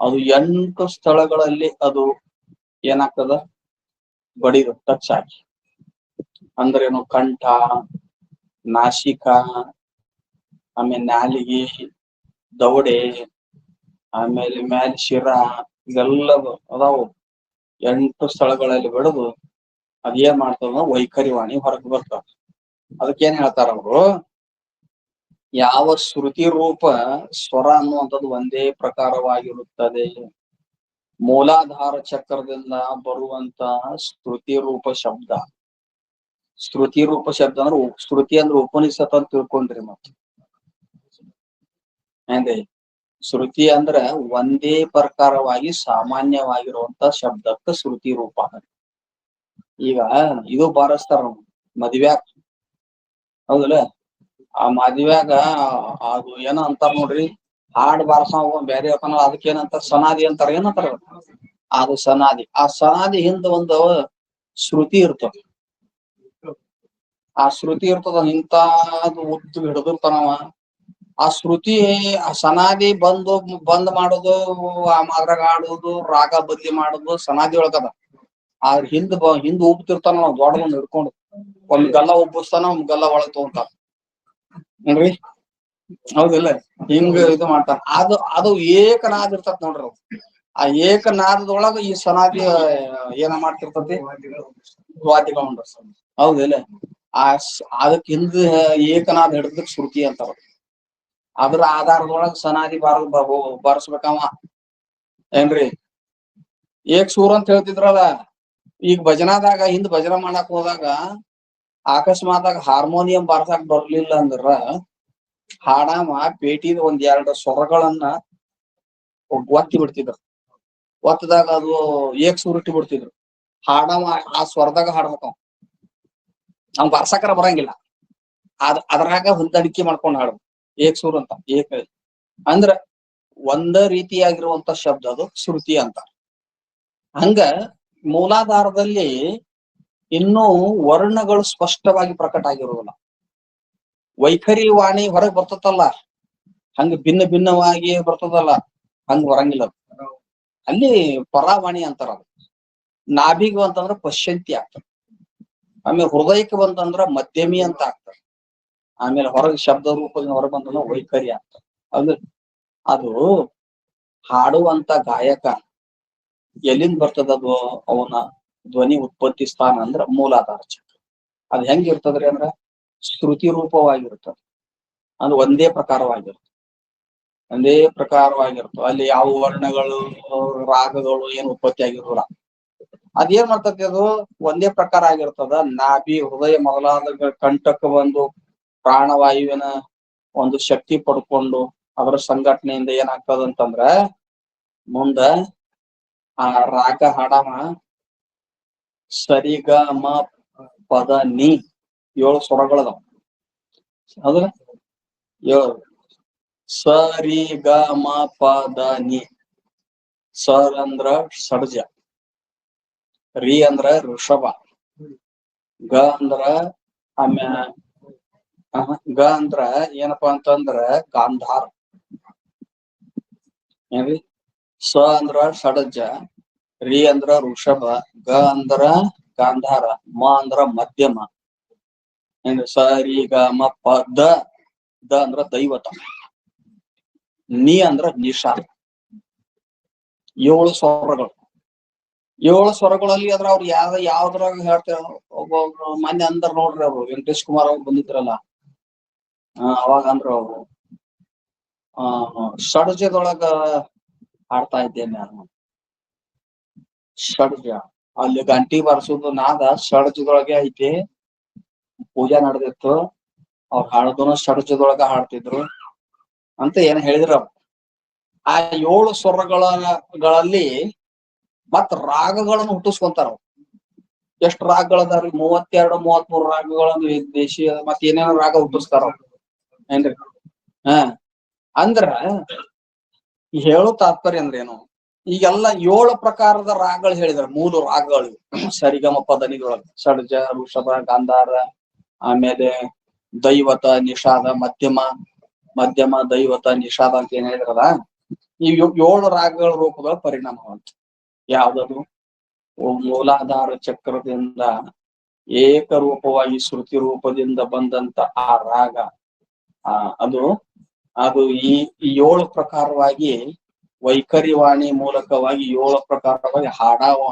ಅದು 8 ಸ್ಥಳಗಳಲ್ಲಿ ಅದು ಏನಾಗ್ತದ, ಬಡಿದು ಟಚ್ ಆಗಿ. ಅಂದ್ರೇನು? ಕಂಠ, ನಾಸಿಕ, ಆಮೇಲೆ ನಾಲಿಗೆ, ದವಡೆ, ಆಮೇಲೆ ಮ್ಯಾಲ ಶಿರ, ಇದೆಲ್ಲ ಅದಾವು 8 ಸ್ಥಳಗಳಲ್ಲಿ ಬೆಳೆದು ಅದೇನ್ ಮಾಡ್ತದ, ವೈಖರಿ ವಾಣಿ ಹೊರಗೆ ಬರ್ತಾವ. ಅದಕ್ಕೇನ್ ಹೇಳ್ತಾರ ಅವರು? ಯಾವ ಶ್ರುತಿ ರೂಪ ಸ್ವರ ಅನ್ನುವಂಥದ್ದು ಒಂದೇ ಪ್ರಕಾರವಾಗಿರುತ್ತದೆ. ಮೂಲಾಧಾರ ಚಕ್ರದಿಂದ ಬರುವಂತ ಶ್ರುತಿ ರೂಪ ಶಬ್ದ. ಶ್ರುತಿ ರೂಪ ಶಬ್ದ ಅಂದ್ರೆ, ಶ್ರುತಿ ಅಂದ್ರೆ ಉಪನಿಷತ್ ಅಂತ ತಿಳ್ಕೊಂಡ್ರಿ. ಮತ್ತೆ ಅಂದ್ರೆ ಶ್ರುತಿ ಅಂದ್ರ ಒಂದೇ ಪ್ರಕಾರವಾಗಿ ಸಾಮಾನ್ಯವಾಗಿರುವಂತ ಶಬ್ದಕ್ಕೆ ಶ್ರುತಿ ರೂಪ. ಈಗ ಇದು ಬಾರಿಸ್ತಾರ ಮದ್ವ್ಯಾಗ, ಹೌದಲ್ಲ? ಆ ಮದ್ವ್ಯಾಗ ಅದು ಏನೋ ಅಂತಾರ ನೋಡ್ರಿ, ಹಾಡ್ ಬಾರಸ ಬೇರೆ ಇರ್ತಾನ, ಅದಕ್ಕೆ ಏನಂತಾರ? ಸನಾದಿ ಅಂತಾರ. ಏನಂತಾರ? ಅದು ಸನಾದಿ. ಆ ಸನಾದಿ ಹಿಂದ ಒಂದು ಶ್ರುತಿ ಇರ್ತದ. ಆ ಶ್ರುತಿ ಇರ್ತದ, ಇಂತಾದು ಉದ್ದು ಹಿಡಿದಿರ್ತಾನವ. ಆ ಶ್ರುತಿ, ಆ ಸನಾದಿ ಬಂದ್ ಮಾಡೋದು, ಅದ್ರಾಗ ಆಡೋದು, ರಾಗ ಬದ್ಲಿ ಮಾಡೋದು ಸನಾದಿ ಒಳಗದ. ಆ ಹಿಂದ್ ಉಬ್ತಿರ್ತಾನ ನಾವು ದೊಡ್ಡದೊಂದು ಹಿಡ್ಕೊಂಡು. ಒಂದ್ ಗಲ್ಲ ಉಬ್ಬಿಸ್ತಾನ, ಒಂದ್ ಗಲ್ಲ ಒಳಗ್ ತಗೊಂತಾನ ನೋಡ್ರಿ, ಹೌದಿಲ್ಲ? ಹಿಂಗ ಇದು ಮಾಡ್ತಾನ. ಅದು ಏಕನಾದ ಇರ್ತತ್ ನೋಡ್ರಿ. ಆ ಏಕನಾದದೊಳಗ ಈ ಸನಾದಿ ಏನ ಮಾಡ್ತಿರ್ತತಿ, ವಾದ್ಯಗಳು. ಹೌದಿಲ್ಲ? ಅದಕ್ ಹಿಂದ ಏಕನಾದ ಹಿಡ್ದಕ್ ಶ್ರುತಿ ಅಂತಾರ. ಅದ್ರ ಆಧಾರದೊಳಗ ಸನಾದಿ ಬಾರಿಸ್ಬೇಕವ, ಏನ್ರಿ? ಏಕ್ ಸೂರ್ ಅಂತ ಹೇಳ್ತಿದ್ರಲ್ಲ, ಈಗ ಭಜನಾದಾಗ ಹಿಂದ್ ಭಜನಾ ಮಾಡಕ್ ಹೋದಾಗ ಅಕಸ್ಮಾತ್ ಹಾರ್ಮೋನಿಯಂ ಬಾರ್ಸಾಕ್ ಬರ್ಲಿಲ್ಲ ಅಂದ್ರ ಹಾಡಾಮ ಪೇಟಿದ ಒಂದ್ ಎರಡು ಸ್ವರಗಳನ್ನ ಒತ್ತಿ ಬಿಡ್ತಿದ್ರು. ಒತ್ತದಾಗ ಅದು ಏಕ್ ಸೂರ್ ಇಟ್ಟಿ ಬಿಡ್ತಿದ್ರು. ಹಾಡಾಮ ಆ ಸ್ವರದಾಗ ಹಾಡ್ಬೇಕ, ಅವ್ನ್ ಬಾರ್ಸಾಕರ ಬರಂಗಿಲ್ಲ. ಅದ್ರಾಗ ಹೊಂದಾಣಿಕೆ ಮಾಡ್ಕೊಂಡ್ ಹಾಡು ಏಕ್ ಸೂರ್ ಅಂತ. ಏಕ ಅಂದ್ರ ಒಂದ ರೀತಿಯಾಗಿರುವಂತ ಶಬ್ದ ಅದು ಶ್ರುತಿ ಅಂತ. ಹಂಗ ಮೂಲಾಧಾರದಲ್ಲಿ ಇನ್ನೂ ವರ್ಣಗಳು ಸ್ಪಷ್ಟವಾಗಿ ಪ್ರಕಟ ಆಗಿರುವುದಿಲ್ಲ. ವೈಖರಿ ವಾಣಿ ಹೊರಗೆ ಬರ್ತದಲ್ಲ, ಹಂಗ ಭಿನ್ನ ಭಿನ್ನವಾಗಿ ಬರ್ತದಲ್ಲ, ಹಂಗ ಬರಂಗಿಲ್ಲ. ಅಲ್ಲಿ ಪರಾವಾಣಿ ಅಂತಾರ. ಅದು ನಾಭಿಗ್ ಬಂತಂದ್ರ ಪಶ್ಯಂತಿ ಆಗ್ತದೆ. ಆಮೇಲೆ ಹೃದಯಕ್ಕೆ ಬಂತಂದ್ರ ಮಧ್ಯಮಿ ಅಂತ ಆಗ್ತದೆ. ಆಮೇಲೆ ಹೊರಗೆ ಶಬ್ದ ರೂಪದಿಂದ ಹೊರಗೆ ಬಂತಂದ್ರ ವೈಖರಿ ಆಗ್ತದೆ. ಅದು ಹಾಡುವಂತ ಗಾಯಕ ಎಲ್ಲಿಂದ ಬರ್ತದದು ಅವನ ಧ್ವನಿ ಉತ್ಪತ್ತಿ ಸ್ಥಾನ ಅಂದ್ರ ಮೂಲಾಧಾರ ಚಕ್ರ. ಅದ್ ಹೆಂಗಿರ್ತದ್ರಿ ಅಂದ್ರ ಶ್ರುತಿ ರೂಪವಾಗಿರ್ತದೆ. ಅದು ಒಂದೇ ಪ್ರಕಾರವಾಗಿರ್ತದೆ. ಅಲ್ಲಿ ಯಾವ ವರ್ಣಗಳು ರಾಗಗಳು ಏನು ಉತ್ಪತ್ತಿ ಆಗಿರೋಲ್ಲ. ಅದೇನ್ ಮಾಡ್ತತಿ, ಅದು ಒಂದೇ ಪ್ರಕಾರ ಆಗಿರ್ತದ. ನಾಭಿ ಹೃದಯ ಮೊದಲಾದ ಕಂಠಕ್ಕೆ ಬಂದು ಪ್ರಾಣವಾಯುವಿನ ಒಂದು ಶಕ್ತಿ ಪಡ್ಕೊಂಡು ಅದರ ಸಂಘಟನೆಯಿಂದ ಏನಾಗ್ತದಂತಂದ್ರ ಮುಂದ ಆ ರಾಗ ಹಾಡಮ ಸರಿ ಗ ಮ ಪದ ನಿ 7 ಸ್ವರಗಳದಾವ. ಹೌದ್ರ? ಸರಿ ಗ ಮ ಪದ ನಿ. ಸರ್ ಅಂದ್ರ ಷಡ್ಜ, ರಿ ಅಂದ್ರ ಋಷಭ, ಗ ಅಂದ್ರ ಗ ಅಂದ್ರ ಏನಪ್ಪಾ ಅಂತಂದ್ರ ಗಾಂಧಾರ. ಏನ್ರಿ? ಸ ಅಂದ್ರ ಷಡ್ಜ, ರಿ ಅಂದ್ರ ಋಷಭ, ಗ ಅಂದ್ರ ಗಾಂಧಾರ, ಮ ಅಂದ್ರ ಮಧ್ಯಮ. ಏನ್ರಿ? ಸ ರಿ ಗ ಮ ಪ ದ ಅಂದ್ರ ದೈವತ, ನಿ ಅಂದ್ರ ನಿಷಾದ. 7 ಸ್ವರಗಳು. 7 ಸ್ವರಗಳಲ್ಲಿ ಅದ್ರ ಅವ್ರು ಯಾವ್ದ್ರಾಗ ಹೇಳ್ತಾರ. ಒಬ್ಬೊಬ್ರು ಮೊನ್ನೆ ಅಂದ್ರ ನೋಡ್ರಿ, ಅವ್ರು ವೆಂಕಟೇಶ್ ಕುಮಾರ್ ಅವ್ರು ಬಂದಿದ್ರಲ್ಲ, ಅವಾಗ ಅಂದ್ರ ಅವ್ರು ಷಡ್ಜದೊಳಗ ಹಾಡ್ತಾ ಇದ್ದೇನೆ ನಾನು. ಷಡ್ಜ ಅಲ್ಲಿ ಗಂಟಿ ಬಾರಿಸೋದು ನಾದ ಷಡ್ಜದೊಳಗೆ ಐತಿ. ಪೂಜೆ ನಡೆದಿತ್ತು, ಅವ್ರು ಹಾಡೋದನ್ನ ಷಡ್ಜದೊಳಗ ಹಾಡ್ತಿದ್ರು ಅಂತ ಏನ್ ಹೇಳಿದ್ರ. ಆ 7 ಸ್ವರಗಳಲ್ಲಿ ಮತ್ ರಾಗಗಳನ್ನು ಹುಟ್ಟಿಸ್ಕೊಂತಾರ. ಎಷ್ಟು ರಾಗಗಳದಾವ್ರಿ? 32, 33 ರಾಗಗಳನ್ನು ದೇಶೀಯ ಮತ್ ಏನೇನೋ ರಾಗ ಹುಟ್ಟಿಸ್ತಾರ. ಏನ್ರಿ? ಅಂದ್ರ ಹೇಳೋ ತಾತ್ಪರ್ಯ ಅಂದ್ರೇನು? ಈಗೆಲ್ಲ 7 ಪ್ರಕಾರದ ರಾಗಗಳು ಹೇಳಿದಾರೆ. 3 ರಾಗಗಳು ಸರಿಗಮ ಪದನಿದೊಳಗ ಷಡ್ಜ, ಋಷಭ, ಗಾಂಧಾರ, ಆಮೇಲೆ ದೈವತ, ನಿಷಾದ, ಮಧ್ಯಮ, ದೈವತ, ನಿಷಾದ ಅಂತ ಏನ್ ಹೇಳಿದ್ರಲ್ಲ. ಈ 7 ರಾಗಗಳ ರೂಪಗಳ ಪರಿಣಾಮವಂತ ಯಾವ್ದದು? ಮೂಲಾಧಾರ ಚಕ್ರದಿಂದ ಏಕರೂಪವಾಗಿ ಶ್ರುತಿ ರೂಪದಿಂದ ಬಂದಂತ ಆ ರಾಗ, ಅದು ಈ 7 ಪ್ರಕಾರವಾಗಿ ವೈಖರಿವಾಣಿ ಮೂಲಕವಾಗಿ 7 ಪ್ರಕಾರವಾಗಿ ಹಾಡಾವ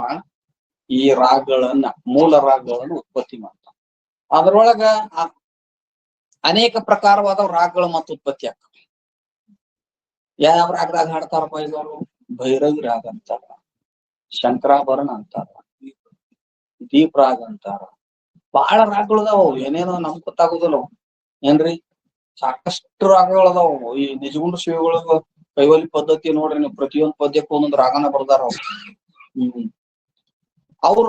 ಈ ರಾಗಗಳನ್ನ, ಮೂಲ ರಾಗಗಳನ್ನು ಉತ್ಪತ್ತಿ ಮಾಡ್ತಾವ. ಅದ್ರೊಳಗ ಅನೇಕ ಪ್ರಕಾರವಾದ ರಾಗಗಳು ಮತ್ತು ಉತ್ಪತ್ತಿ ಆಗ್ತವೆ. ಯಾವ ರಾಗದಾಗ ಹಾಡ್ತಾರಪ್ಪ ಇವರು? ಭೈರವಿ ರಾಗ ಅಂತಾರ, ಶಂಕರಾಭರಣ ಅಂತಾರ, ದೀಪ್ ರಾಗ ಅಂತಾರ. ಬಹಳ ರಾಗಗಳದಾವ. ಏನೇನೋ ನಮ್ಗ್ ಗೊತ್ತಾಗುದಿಲ್ಲ. ಏನ್ರಿ? ಸಾಕಷ್ಟು ರಾಗಗಳದಾವು. ಈ ನಿಜಗುಂಡ ಶಿವಗಳು ಕೈವಲಿ ಪದ್ಧತಿ ನೋಡ್ರಿ ನೀವು, ಪ್ರತಿಯೊಂದು ಪದ್ಯಕ್ಕೂ ಒಂದೊಂದು ರಾಗನ ಬರ್ದಾರ ಅವ್ರು. ಅವ್ರು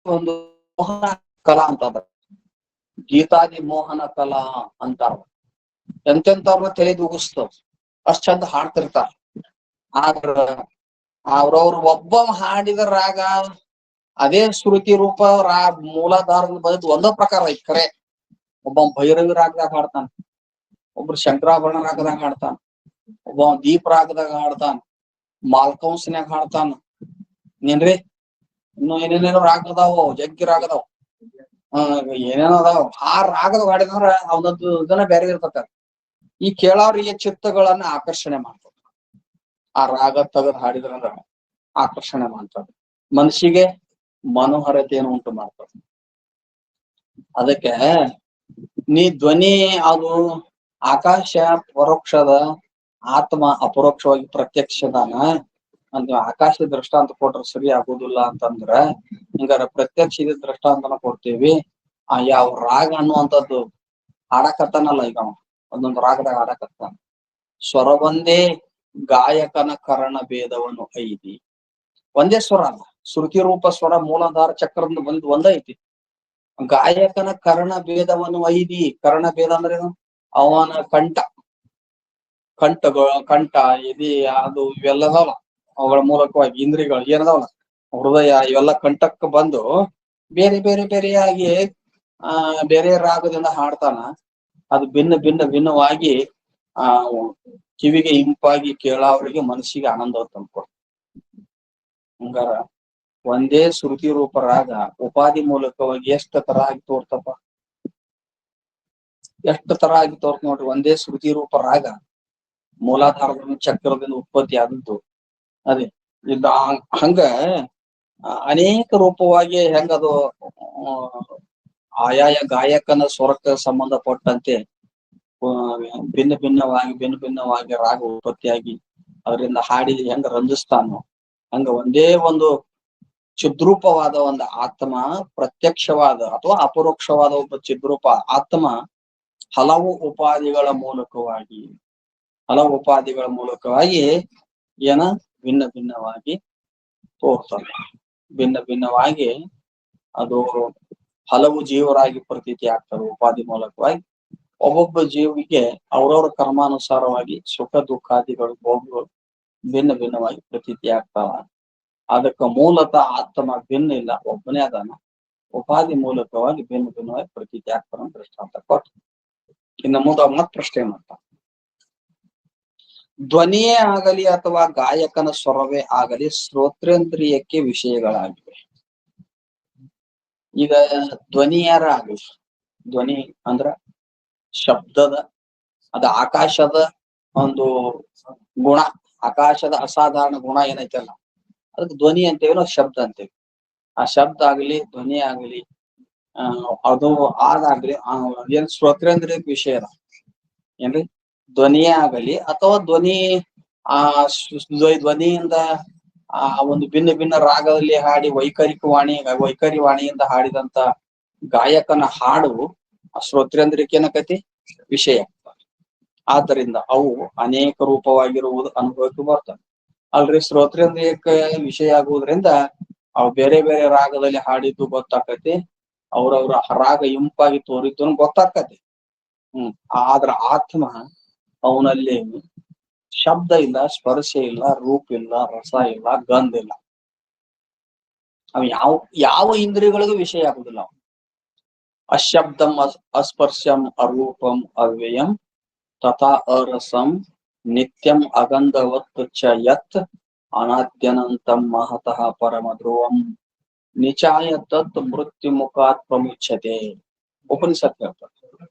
ಒಂದು ಮೋಹನ ಕಲಾ ಅಂತಂದ್ರ ಗೀತಾದಿ ಮೋಹನ ಕಲಾ ಅಂತಾರ. ಎಂತೆಂತವ್ರನ್ನ ತಲೆದೂಗಿಸ್ತಾವ, ಅಷ್ಟ್ ಚಂದ ಹಾಡ್ತಿರ್ತಾರ. ಆದ್ರ ಅವ್ರವ್ರು ಒಬ್ಬ ಹಾಡಿದ ರಾಗ ಅದೇ ಶ್ರುತಿ ರೂಪ ಮೂಲಾಧಾರದ ಬಂದ್ ಒಂದ ಪ್ರಕಾರ ಐತಿ ಖರೆ. ಒಬ್ಬ ಭೈರವಿ ರಾಗದಾಗ ಹಾಡ್ತಾನ, ಒಬ್ರು ಶಂಕರಾಭರಣ ರಾಗದಾಗ ಹಾಡ್ತಾನ, ಒಬ್ಬ ದೀಪ್ ರಾಗದಾಗ ಹಾಡ್ತಾನ, ಮಾಲ್ಕಂಸನ್ಯಾಗ ಹಾಡ್ತಾನ. ಏನ್ರಿ? ಇನ್ನು ಏನೇನೇನೋ ರಾಗ ಅದಾವ, ಜಗ್ಗಿ ರಾಗ ಅದಾವ, ಏನೇನೋ ಅದಾವ. ಆ ರಾಗದ ಹಾಡಿದ್ರ ಅವನದ್ದು ಇದನ್ನ ಬೇರೆ ಇರ್ತದ. ಈ ಕೇಳೋರಿಗೆ ಚಿತ್ತಗಳನ್ನ ಆಕರ್ಷಣೆ ಮಾಡ್ತದ. ಆ ರಾಗ ತೆಗೆದು ಹಾಡಿದ್ರಂದ್ರ ಆಕರ್ಷಣೆ ಮಾಡ್ತದ, ಮನಸ್ಸಿಗೆ ಮನೋಹರತೆಯನ್ನು ಉಂಟು ಮಾಡ್ತದ. ಅದಕ್ಕೆ ನೀ ಧ್ವನಿ ಅದು ಆಕಾಶ ಪರೋಕ್ಷದ, ಆತ್ಮ ಅಪರೋಕ್ಷವಾಗಿ ಪ್ರತ್ಯಕ್ಷದಾನ ಅಂತ ಆಕಾಶ ದೃಷ್ಟಾಂತ ಕೊಟ್ರೆ ಸರಿ ಆಗುದಿಲ್ಲ ಅಂತಂದ್ರ ಹಿಂಗಾರ ಪ್ರತ್ಯಕ್ಷ ದೃಷ್ಟಾಂತನ ಕೊಡ್ತೀವಿ. ಯಾವ ರಾಗ ಅನ್ನುವಂಥದ್ದು ಹಾಡಕತ್ತಾನಲ್ಲ ಈಗ ಒಂದೊಂದು ರಾಗದಾಗ ಹಾಡಕತ್ತಾನ. ಸ್ವರ ಒಂದೇ ಗಾಯಕನ ಕರಣ ಭೇದವನ್ನು ಐತಿ. ಒಂದೇ ಸ್ವರ ಅಲ್ಲ, ಶ್ರುತಿ ರೂಪ ಸ್ವರ ಮೂಲಾಧಾರ ಚಕ್ರದಿಂದ ಬಂದ್ ಒಂದೇ ಐತಿ. ಗಾಯಕನ ಕರ್ಣ ಭೇದವನ್ನು ಐದಿ. ಕರ್ಣ ಭೇದ ಅಂದ್ರೆ ಅವನ ಕಂಠ ಎದಿ ಅದು ಇವೆಲ್ಲದವಲ್ಲ ಅವುಗಳ ಮೂಲಕವಾಗಿ ಇಂದ್ರಿಯಗಳು ಏನದವಲ್ಲ ಹೃದಯ ಇವೆಲ್ಲ ಕಂಠಕ್ಕೆ ಬಂದು ಬೇರೆ ಬೇರೆ ಬೇರೆಯಾಗಿ ಬೇರೆ ರಾಗದಿಂದ ಹಾಡ್ತಾನ. ಅದು ಭಿನ್ನವಾಗಿ ಕಿವಿಗೆ ಇಂಪಾಗಿ ಕೇಳೋರಿಗೆ ಮನಸ್ಸಿಗೆ ಆನಂದ ತಂದ್ಕೊಡ್ತ. ಹಂಗಾರ ಒಂದೇ ಶ್ರುತಿ ರೂಪ ರಾಗ ಉಪಾಧಿ ಮೂಲಕವಾಗಿ ಎಷ್ಟು ತರ ಆಗಿ ತೋರ್ತಪ್ಪ, ಎಷ್ಟು ತರ ಆಗಿ ತೋರ್ತ ನೋಡ್ರಿ. ಒಂದೇ ಶ್ರುತಿ ರೂಪ ರಾಗ ಮೂಲಾಧಾರದ ಚಕ್ರದಿಂದ ಉತ್ಪತ್ತಿ ಆದದ್ದು ಅದೇ ಇದ. ಹಂಗ ಅನೇಕ ರೂಪವಾಗಿ ಹೆಂಗದು ಆಯಾಯ ಗಾಯಕನ ಸ್ವರಕ್ಕೆ ಸಂಬಂಧಪಟ್ಟಂತೆ ಭಿನ್ನವಾಗಿ ರಾಗ ಉತ್ಪತ್ತಿಯಾಗಿ ಅದರಿಂದ ಹಾಡಿ ಹೆಂಗ ರಂಜಿಸ್ತಾನೋ ಹಂಗ ಒಂದೇ ಒಂದು ಚಿದ್ರೂಪವಾದ ಒಂದು ಆತ್ಮ ಪ್ರತ್ಯಕ್ಷವಾದ ಅಥವಾ ಅಪರೋಕ್ಷವಾದ ಒಬ್ಬ ಚಿದ್ರೂಪ ಆತ್ಮ ಹಲವು ಉಪಾಧಿಗಳ ಮೂಲಕವಾಗಿ ಏನ ಭಿನ್ನವಾಗಿ ತೋರ್ತದೆ. ಭಿನ್ನವಾಗಿ ಅದು ಹಲವು ಜೀವರಾಗಿ ಪ್ರತೀತಿ ಆಗ್ತದೆ. ಉಪಾಧಿ ಮೂಲಕವಾಗಿ ಒಬ್ಬೊಬ್ಬ ಜೀವಿಗೆ ಅವ್ರವ್ರ ಕರ್ಮಾನುಸಾರವಾಗಿ ಸುಖ ದುಃಖಾದಿಗಳು ಭೋಗಗಳು ಭಿನ್ನವಾಗಿ ಪ್ರತೀತಿ ಆಗ್ತಾವ. ಅದಕ್ಕೆ ಮೂಲತಃ ಆತ್ಮ ಭಿನ್ನ ಇಲ್ಲ, ಒಬ್ಬನೇ ಅದಾನ. ಉಪಾಧಿ ಮೂಲಕವಾಗಿ ಭಿನ್ನವಾಗಿ ಪ್ರತೀತಿ ಆಗ್ತಾನ ದೃಷ್ಟಾಂತ ಕೊಟ್ಟು. ಇನ್ನು ಮುಂದೆ ಮತ್ ಪ್ರಶ್ನೆ ಮಾಡ್ತಾನ. ಧ್ವನಿಯೇ ಆಗಲಿ ಅಥವಾ ಗಾಯಕನ ಸ್ವರವೇ ಆಗಲಿ ಶ್ರೋತ್ರೇಂದ್ರಿಯಕ್ಕೆ ವಿಷಯಗಳಾಗಿವೆ. ಈಗ ಧ್ವನಿಯಾರ ಆಗಲಿ, ಧ್ವನಿ ಅಂದ್ರ ಶಬ್ದದ ಅದು ಆಕಾಶದ ಒಂದು ಗುಣ, ಆಕಾಶದ ಅಸಾಧಾರಣ ಗುಣ ಏನೈತಲ್ಲ ಅದಕ್ಕೆ ಧ್ವನಿ ಅಂತೇವಿ, ನಾವು ಶಬ್ದ ಅಂತೇವಿ. ಆ ಶಬ್ದ ಆಗಲಿ ಧ್ವನಿ ಆಗಲಿ ಅದು ಅದಾಗ್ಲಿ ಏನ್ ಶ್ರೋತ್ರೇಂದ್ರಿಯಕ್ಕೆ ವಿಷಯ ಅದ ಏನ್ರಿ. ಧ್ವನಿಯೇ ಆಗಲಿ ಅಥವಾ ಧ್ವನಿಯಿಂದ ಒಂದು ಭಿನ್ನ ರಾಗದಲ್ಲಿ ಹಾಡಿ ವೈಖರಿ ವಾಣಿಯಿಂದ ಹಾಡಿದಂತ ಗಾಯಕನ ಹಾಡು ಶ್ರೋತ್ರೇಂದ್ರಿಯಕ್ಕೆ ಏನಕತಿ ವಿಷಯ. ಆದ್ದರಿಂದ ಅವು ಅನೇಕ ರೂಪವಾಗಿರುವುದು ಅನುಭವಕ್ಕೆ ಬರ್ತವೆ ಅಲ್ರಿ. ಶ್ರೋತ್ರೇಂದ್ರಿಯಕ್ಕೆ ವಿಷಯ ಆಗುವುದರಿಂದ ಅವು ಬೇರೆ ಬೇರೆ ರಾಗದಲ್ಲಿ ಹಾಡಿದ್ದು ಗೊತ್ತಾಕತಿ, ಅವ್ರವ್ರ ರಾಗ ಇಂಪಾಗಿ ತೋರಿದ್ದು ಗೊತ್ತಾಕತಿ. ಆದ್ರ ಆತ್ಮ ಅವನಲ್ಲಿ ಶಬ್ದ ಇಲ್ಲ, ಸ್ಪರ್ಶ ಇಲ್ಲ, ರೂಪ ಇಲ್ಲ, ರಸ ಇಲ್ಲ, ಗಂಧ ಇಲ್ಲ. ಅವ್ ಯಾವ ಇಂದ್ರಿಯಗಳಿಗೂ ವಿಷಯ ಆಗುದಿಲ್ಲ. ಅಶಬ್ದಂ ಅಸ್ಪರ್ಶಂ ಅರೂಪಂ ಅವ್ಯಯಂ ತಥಾ ಅರಸಂ ನಿತ್ಯಂ ಅಗಂಧವತ್ ಚ ಯತ್ ಅನಾದ್ಯನಂತಂ ಮಹತಃ ಪರಮ ಧ್ರುವಂ ನಿಚಾಯ ತತ್ ಮೃತ್ಯು ಮುಖಾತ್ ಪ್ರಮುಚ್ಯತೆ. ಉಪನಿಷತ್ ಹೇಳ್ತಾರೆ,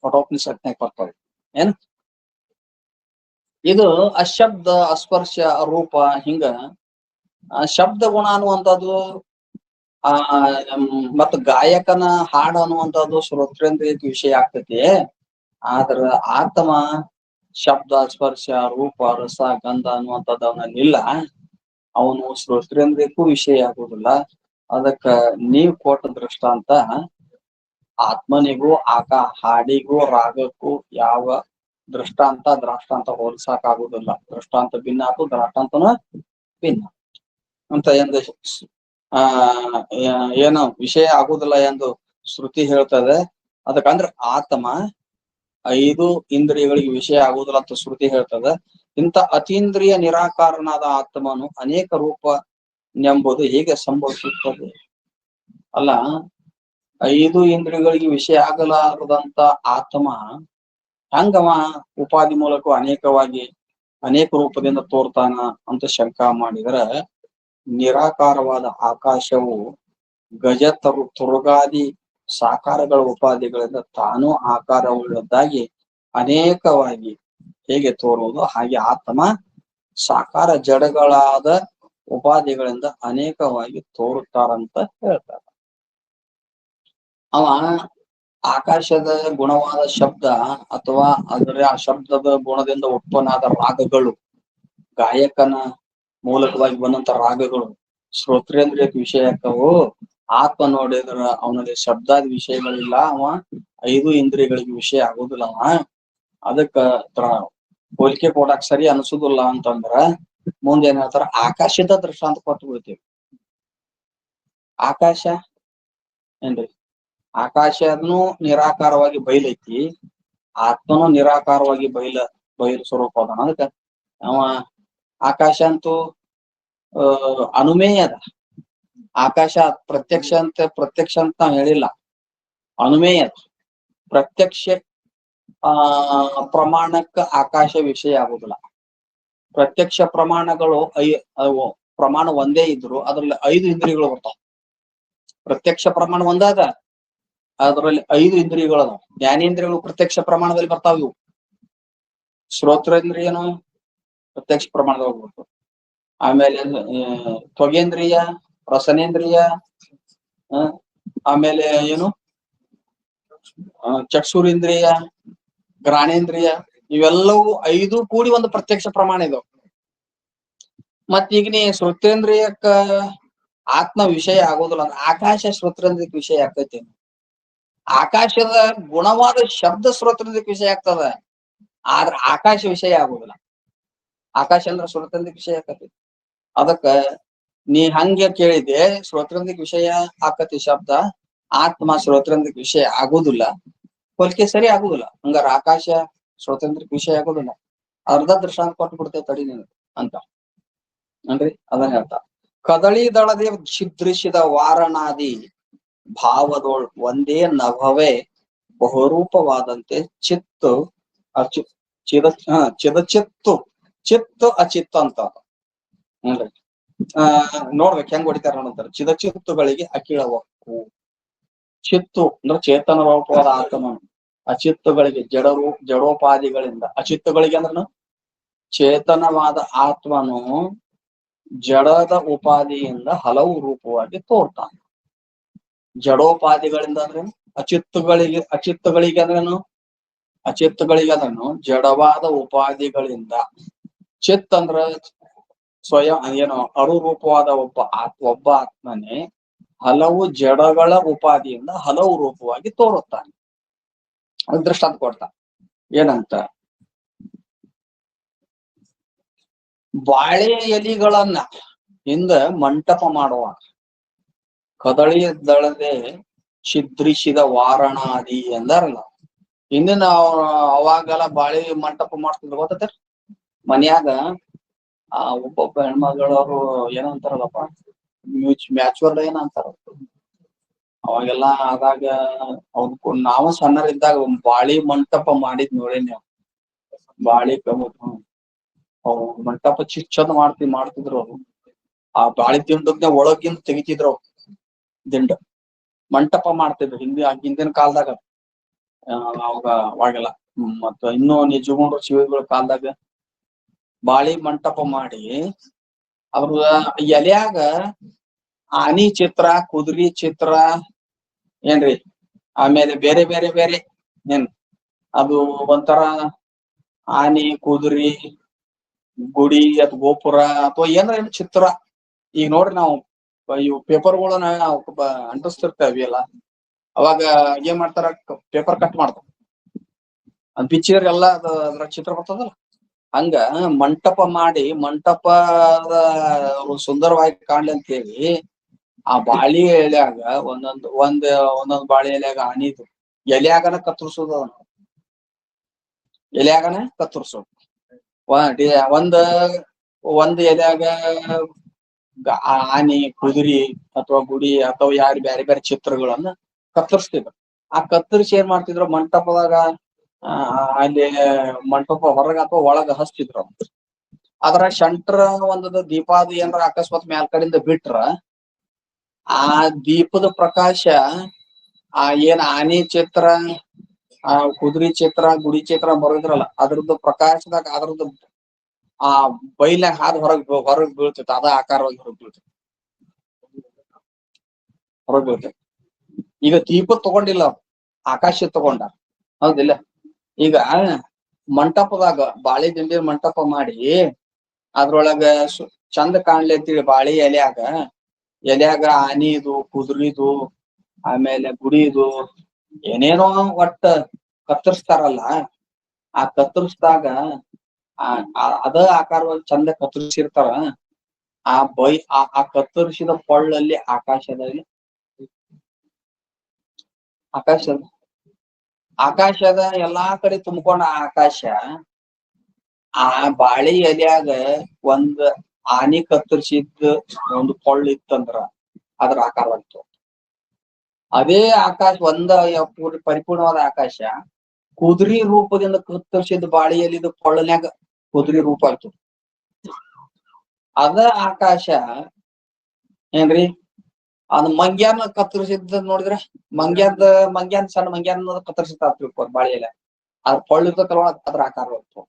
ಕಠೋಪನಿಷತ್ನಾಗ ಬರ್ತದೆ. ಏನ್ ಇದು ಅಶಬ್ದ ಅಸ್ಪರ್ಶ ರೂಪ ಹಿಂಗ ಶಬ್ದ ಗುಣ ಅನ್ನುವಂಥದ್ದು ಮತ್ತ ಗಾಯಕನ ಹಾಡು ಅನ್ನುವಂಥದ್ದು ಶ್ರೋತ್ರೇಂದ್ರಿಯಕ್ಕೆ ವಿಷಯ ಆಗ್ತೈತಿ. ಆದ್ರ ಆತ್ಮ ಶಬ್ದ ಸ್ಪರ್ಶ ರೂಪ ರಸ ಗಂಧ ಅನ್ನುವಂಥದ್ದು ಅವನಲ್ಲಿಲ್ಲ, ಅವನು ಶ್ರೋತ್ರೇಂದ್ರಿಯಕ್ಕೂ ವಿಷಯ ಆಗುದಿಲ್ಲ. ಅದಕ್ಕ ನೀವ್ ಕೊಟ್ಟ ದೃಷ್ಟಾಂತ ಆತ್ಮನಿಗೂ ಹಾಡಿಗೂ ರಾಗಕ್ಕೂ ಯಾವ ದ್ರಾಷ್ಟಾಂತ ಹೋಲ್ಸಾಕ್ ಆಗುದಿಲ್ಲ. ದೃಷ್ಟಾಂತ ಭಿನ್ನ ಆತು, ದ್ರಾಷ್ಟಾಂತನ ಭಿನ್ನ ಅಂತ ಎಂದು ಏನು ವಿಷಯ ಆಗುದಿಲ್ಲ ಎಂದು ಶ್ರುತಿ ಹೇಳ್ತದೆ. ಅದಕ್ಕಂದ್ರೆ ಆತ್ಮ 5 ಇಂದ್ರಿಯಗಳಿಗೆ ವಿಷಯ ಆಗುದಿಲ್ಲ ಅಂತ ಶ್ರುತಿ ಹೇಳ್ತದೆ. ಇಂಥ ಅತೀಂದ್ರಿಯ ನಿರಾಕಾರನಾದ ಆತ್ಮನು ಅನೇಕ ರೂಪ ಎಂಬುದು ಹೇಗೆ ಸಂಭವಿಸುತ್ತದೆ? ಅಲ್ಲ, 5 ಇಂದ್ರಿಯಗಳಿಗೆ ವಿಷಯ ಆಗಲಾರದಂತ ಆತ್ಮ ಹಂಗವ ಉಪಾಧಿ ಮೂಲಕ ಅನೇಕ ರೂಪದಿಂದ ತೋರ್ತಾನ ಅಂತ ಶಂಕಾ ಮಾಡಿದ್ರ, ನಿರಾಕಾರವಾದ ಆಕಾಶವು ಗಜ ತುರುಗಾದಿ ಸಾಕಾರಗಳ ಉಪಾಧಿಗಳಿಂದ ತಾನೂ ಆಕಾರವುಳ್ಳದ್ದಾಗಿ ಅನೇಕವಾಗಿ ಹೇಗೆ ತೋರುವುದು ಹಾಗೆ ಆತ್ಮ ಸಾಕಾರ ಜಡಗಳಾದ ಉಪಾಧಿಗಳಿಂದ ಅನೇಕವಾಗಿ ತೋರುತ್ತಾರಂತ ಹೇಳ್ತಾರೆ. ಅವ ಆಕಾಶದ ಗುಣವಾದ ಶಬ್ದ ಅಥವಾ ಅದರ ಆ ಶಬ್ದದ ಗುಣದಿಂದ ಉತ್ಪನ್ನಾದ ರಾಗಗಳು, ಗಾಯಕನ ಮೂಲಕವಾಗಿ ಬಂದಂತ ರಾಗಗಳು ಶ್ರೋತ್ರೇಂದ್ರಿಯಕ್ಕೆ ವಿಷಯ ಆಗ್ತಾವು. ಆತ್ಮ ನೋಡಿದ್ರ ಅವನಲ್ಲಿ ಶಬ್ದಾದ ವಿಷಯಗಳಿಲ್ಲ, ಅವ 5 ಇಂದ್ರಿಯಗಳಿಗೆ ವಿಷಯ ಆಗುದಿಲ್ಲ ಅವ. ಅದಕ್ಕ ಹೋಲಿಕೆ ಕೊಡಾಕ್ ಸರಿ ಅನ್ಸುದಿಲ್ಲ ಅಂತಂದ್ರ ಮುಂದೆ ಏನ್ ಹೇಳ್ತಾರ, ಆಕಾಶದ ದೃಷ್ಟಾಂತ ಕೊಟ್ಟು ಬಿಡ್ತೀವಿ. ಆಕಾಶ ಏನ್ರಿ, ಆಕಾಶನು ನಿರಾಕಾರವಾಗಿ ಬಯಲೈತಿ, ಆತ್ಮನು ನಿರಾಕಾರವಾಗಿ ಬಯಲು ಸ್ವರೂಪ ಅದಾನ. ಅದಕ್ಕ ಅವ ಆಕಾಶ ಅಂತೂ ಅನುಮೇಯ ಅದ. ಆಕಾಶ ಪ್ರತ್ಯಕ್ಷ ಅಂತ ನಾವ್ ಹೇಳಿಲ್ಲ, ಅನುಮೇಯ ಅದ. ಪ್ರತ್ಯಕ್ಷ ಪ್ರಮಾಣಕ್ಕ ಆಕಾಶ ವಿಷಯ ಆಗುದಿಲ್ಲ. ಪ್ರತ್ಯಕ್ಷ ಪ್ರಮಾಣಗಳು ಪ್ರಮಾಣ ಒಂದೇ ಇದ್ರು ಅದ್ರಲ್ಲಿ 5 ಇಂದ್ರಿಯಗಳು ಬರ್ತಾವ. ಪ್ರತ್ಯಕ್ಷ ಪ್ರಮಾಣ ಒಂದಾದ, ಅದರಲ್ಲಿ 5 ಇಂದ್ರಿಯಗಳು ಅದಾವ. ಜ್ಞಾನೇಂದ್ರಿಯಗಳು ಪ್ರತ್ಯಕ್ಷ ಪ್ರಮಾಣದಲ್ಲಿ ಬರ್ತಾವ. ಇವು ಶ್ರೋತ್ರೇಂದ್ರಿಯನು ಪ್ರತ್ಯಕ್ಷ ಪ್ರಮಾಣದಲ್ಲಿ ಬರ್ತಾವ. ಆಮೇಲೆ ತ್ವಗೇಂದ್ರಿಯ, ರಸನೇಂದ್ರಿಯ, ಆಮೇಲೆ ಏನು ಚಕ್ಷುರೇಂದ್ರಿಯ, ಘ್ರಾಣೇಂದ್ರಿಯ, ಇವೆಲ್ಲವೂ 5 ಕೂಡಿ ಒಂದು ಪ್ರತ್ಯಕ್ಷ ಪ್ರಮಾಣ ಇದಾವ. ಮತ್ತೀಗ ನೀ ಶ್ರೋತ್ರೇಂದ್ರಿಯಕ್ಕ ಆತ್ಮ ವಿಷಯ ಆಗೋದಿಲ್ಲ ಅಂದ್ರೆ ಆಕಾಶ ಶ್ರೋತ್ರೇಂದ್ರಿಯಕ್ಕೆ ವಿಷಯ ಆಗ್ತೈತಿ. ಆಕಾಶದ ಗುಣವಾದ ಶಬ್ದ ಶ್ರೋತ್ರೇಂದ್ರಿಯಕ್ಕೆ ವಿಷಯ ಆಗ್ತದ, ಆದ್ರ ಆಕಾಶ ವಿಷಯ ಆಗುದಿಲ್ಲ. ಆಕಾಶ ಅಂದ್ರೆ ಶ್ರೋತ್ರೇಂದ್ರಿಯಕ್ಕೆ ವಿಷಯ ಆಕತಿ. ಅದಕ್ಕ ನೀ ಹಂಗೆ ಕೇಳಿದೆ, ಶ್ರೋತ್ರೇಂದ್ರಿಯಕ್ಕೆ ವಿಷಯ ಆಕತಿ ಶಬ್ದ, ಆತ್ಮ ಶ್ರೋತ್ರೇಂದ್ರಿಯಕ್ಕೆ ವಿಷಯ ಆಗುದಿಲ್ಲ, ಹೋಲಿಕೆ ಸರಿ ಆಗುದಿಲ್ಲ. ಹಂಗಾರ ಆಕಾಶ ಶ್ರೋತ್ರೇಂದ್ರಿಯಕ್ಕೆ ವಿಷಯ ಆಗುದಿಲ್ಲ. ಅರ್ಧ ದೃಷ್ಟಾಂತ ಕೊಟ್ಟು ಬಿಡ್ತೇವೆ ತಡಿ ನೀನು ಅಂತ ಅಂದ್ರೆ ಅದನ್ನ ಹೇಳ್ತಾ, ಕದಳಿ ದಳದೆ ಛಿದ್ರಿಸಿದ ವಾರಣಾದಿ ಭಾವದೋಳ್ ಒಂದೇ ನಭವೇ ಬಹುರೂಪವಾದಂತೆ ಚಿತ್ತು ಚಿತ್ತು ಅಚಿತ್ತ ಅಂತ ನೋಡ್ರಿ. ನೋಡ್ಬೇಕು ಹೆಂಗ್ ಹೊಡಿತಾರ ನೋಡ್ತಾರೆ. ಚಿದಚಿತ್ತುಗಳಿಗೆ ಅಖಿಳವಕ್ಕು. ಚಿತ್ತು ಅಂದ್ರೆ ಚೇತನ ರೂಪವಾದ ಆತ್ಮನು, ಅಚಿತ್ತುಗಳಿಗೆ ಜಡೋಪಾದಿಗಳಿಂದ, ಅಚಿತ್ತುಗಳಿಗೆ ಅಂದ್ರನು ಚೇತನವಾದ ಆತ್ಮನು ಜಡದ ಉಪಾದಿಯಿಂದ ಹಲವು ರೂಪವಾಗಿ ತೋರ್ತಾನೆ. ಜಡೋಪಾದಿಗಳಿಂದ ಅಂದ್ರೆ ಅಚಿತ್ತುಗಳಿಗೆ ಅಂದ್ರೇನು ಜಡವಾದ ಉಪಾದಿಗಳಿಂದ. ಚಿತ್ ಅಂದ್ರ ಸ್ವಯಂ ಏನೋ ಅರುರೂಪವಾದ ಒಬ್ಬ ಆತ್ಮನೇ ಹಲವು ಜಡಗಳ ಉಪಾದಿಯಿಂದ ಹಲವು ರೂಪವಾಗಿ ತೋರುತ್ತಾನೆ. ಅದು ದೃಷ್ಟಾಂತ ಕೊಡ್ತಾ ಏನಂತ, ಬಾಳೆ ಎಲಿಗಳನ್ನ ಹಿಂದ ಮಂಟಪ ಮಾಡುವಾಗ ಕದಳಿ ದಳದೆ ಛಿದ್ರಿಸಿದ ವಾರಣಾದಿ ಎಂದಾರಲ್ಲ. ಹಿಂದಿನ ಅವಾಗೆಲ್ಲ ಬಾಳೆ ಮಂಟಪ ಮಾಡ್ತಿದ್ರು ಗೊತ್ತ. ಮನ್ಯಾಗ ಒಬ್ಬೊಬ್ಬ ಹೆಣ್ಮಗಳವರು ಏನಂತಾರಲ್ಲಪ್ಪ, ಮ್ಯಾಚುವರ್ಡ್ ಏನಂತಾರ ಅವಾಗೆಲ್ಲ. ಆದಾಗ ನಾವು ಸಣ್ಣರಿದ್ದಾಗ ಬಾಳಿ ಮಂಟಪ ಮಾಡಿದ್ ನೋಡಿ ನೀವು. ಬಾಳಿ ಮಂಟಪ ಚಿಚ್ಚಂದ ಮಾಡ್ತಿದ್ರು ಅವ್ರು. ಆ ಬಾಳಿ ದಿಂಡದ್ನ ಒಳಗಿಂದ ತೆಗಿತಿದ್ರು ದಿಂಡ. ಮಂಟಪ ಮಾಡ್ತಿದ್ರು ಹಿಂದಿನ ಕಾಲದಾಗ. ಅವಾಗೆಲ್ಲ ಮತ್ತ ಇನ್ನೂ ನಿಜಗುಂಡ್ರು ಶಿವಗಳ ಕಾಲದಾಗ ಬಾಳಿ ಮಂಟಪ ಮಾಡಿ ಅದ್ರ ಎಲ್ಯಾಗ ಆನಿ ಚಿತ್ರ, ಕುದುರಿ ಚಿತ್ರ ಏನ್ರಿ, ಆಮೇಲೆ ಬೇರೆ ಬೇರೆ ಬೇರೆ ಏನ್ ಅದು ಒಂಥರ ಆನಿ, ಕುದುರಿ, ಗುಡಿ ಅಥವಾ ಗೋಪುರ ಅಥವಾ ಏನಾರ ಚಿತ್ರ. ಈಗ ನೋಡ್ರಿ ನಾವು ಇವು ಪೇಪರ್ಗಳನ್ನ ಅಂಟಿಸ್ತಿರ್ತೇವಿ ಅಲ್ಲ, ಅವಾಗ ಏನ್ ಮಾಡ್ತಾರ, ಪೇಪರ್ ಕಟ್ ಮಾಡ್ತಾರ, ಅದ್ ಪಿಕ್ಚರ್ ಎಲ್ಲ ಅದ್ರ ಚಿತ್ರ ಬರ್ತದಲ್ಲ. ಹಂಗ ಮಂಟಪ ಮಾಡಿ ಮಂಟಪದ ಸುಂದರವಾಗಿ ಕಾಣ್ಲಿ ಅಂತ ಹೇಳಿ ಆ ಬಾಳಿ ಎಲ್ಯಾಗ ಒಂದೊಂದ್ ಬಾಳಿ ಎಲ್ಯಾಗ ಆನಿದು ಎಲ್ಯಾಗನ ಕತ್ತರಿಸೋದು. ಎಲ್ಯಾಗನ ಕತ್ತರಿಸೋದು. ಒಂದ್ ಎಲ್ಯಾಗ ಆನಿ, ಕುದುರಿ ಅಥವಾ ಗುಡಿ ಅಥವಾ ಯಾರು ಬೇರೆ ಬೇರೆ ಚಿತ್ರಗಳನ್ನ ಕತ್ತರಿಸ್ತಿದ್ರು. ಆ ಕತ್ತರಿಸಿ ಏನ್ ಮಾಡ್ತಿದ್ರು, ಮಂಟಪದಾಗ ಅಲ್ಲಿ ಮಂಟಪ ಹೊರಗ ಅಥವಾ ಒಳಗ ಹಚ್ತಿದ್ರು. ಅದ್ರ ಶಂಟ್ರ ಒಂದದ ದೀಪಾದ ಏನಾರ ಅಕಸ್ಮಾತ್ ಮ್ಯಾಲ್ ಕಡೆಯಿಂದ ಬಿಟ್ರ ಆ ದೀಪದ ಪ್ರಕಾಶ ಆ ಏನ್ ಆನಿ ಚಿತ್ರ, ಆ ಕುದುರಿ ಚಿತ್ರ, ಗುಡಿ ಚಿತ್ರ ಬರೋದ್ರಲ್ಲ, ಅದ್ರದ್ದು ಪ್ರಕಾಶದಾಗ ಅದ್ರದ್ದು ಆ ಬೈಲ್ನಾಗ ಹಾದ್ ಹೊರಗ್ ಬೀಳ್ತಿತ್ತು. ಅದ ಆಕಾರವಾಗಿ ಹೊರಗ್ ಬೀಳ್ತೈತಿ. ಈಗ ದೀಪ ತಗೊಂಡಿಲ್ಲ, ಆಕಾಶ ತಗೊಂಡಾರ ಹೌದಿಲ್ಲ. ಈಗ ಮಂಟಪದಾಗ ಬಾಳಿ ದಿಂಡಿ ಮಂಟಪ ಮಾಡಿ ಅದ್ರೊಳಗ ಚಂದ ಕಾಣ್ಲಿ ಅಂತೇಳಿ ಬಾಳಿ ಎಲ್ಯಾಗ ಆನಿದು ಕುದುರಿದು ಆಮೇಲೆ ಗುಡಿದು ಏನೇನೋ ಒಟ್ಟ ಕತ್ತರಿಸ್ತಾರಲ್ಲ. ಆ ಕತ್ತರಿಸ್ದಾಗ ಅದ ಆಕಾರವಾಗಿ ಚಂದ ಕತ್ತರಿಸಿರ್ತಾರ. ಆ ಕತ್ತರಿಸಿದ ಕೊಳ್ಳಲ್ಲಿ ಆಕಾಶದ ಎಲ್ಲಾ ಕಡೆ ತುಂಬಿಕೊಂಡ ಆಕಾಶ ಆ ಬಾಳಿ ಎಲ್ಯಾಗ ಒಂದ್ ಆನಿ ಕತ್ತರಿಸಿದ ಒಂದು ಕೊಳ್ಳ ಇತ್ತಂದ್ರ ಅದ್ರ ಆಕಾರವಾಗಿತ್ತು. ಅದೇ ಆಕಾಶ ಪರಿಪೂರ್ಣವಾದ ಆಕಾಶ ಕುದುರಿ ರೂಪದಿಂದ ಕತ್ತರಿಸಿದ ಬಾಳಿಯಲ್ಲಿದ್ದ ಕೊಳ್ಳನ್ಯಾಗ ಕುದುರಿ ರೂಪ ಆಯ್ತು. ಅದ ಆಕಾಶ ಏನ್ರಿ ಅದ್ ಮಂಗ್ಯಾನ ಕತ್ತರಿಸಿದ ನೋಡಿದ್ರೆ ಮಂಗ್ಯಾನ್ ಸಣ್ಣ ಮಂಗ್ಯಾನ ಕತ್ತರಿಸಿರ್ತಾರ ಬಾಳಿಯಲ್ಲ. ಅದ್ರ ಕೊಳ್ಳಿರ್ತಕ್ಕಲ್ವ ಅದ್ರ ಆಕಾರವಾಗಿತ್ತು,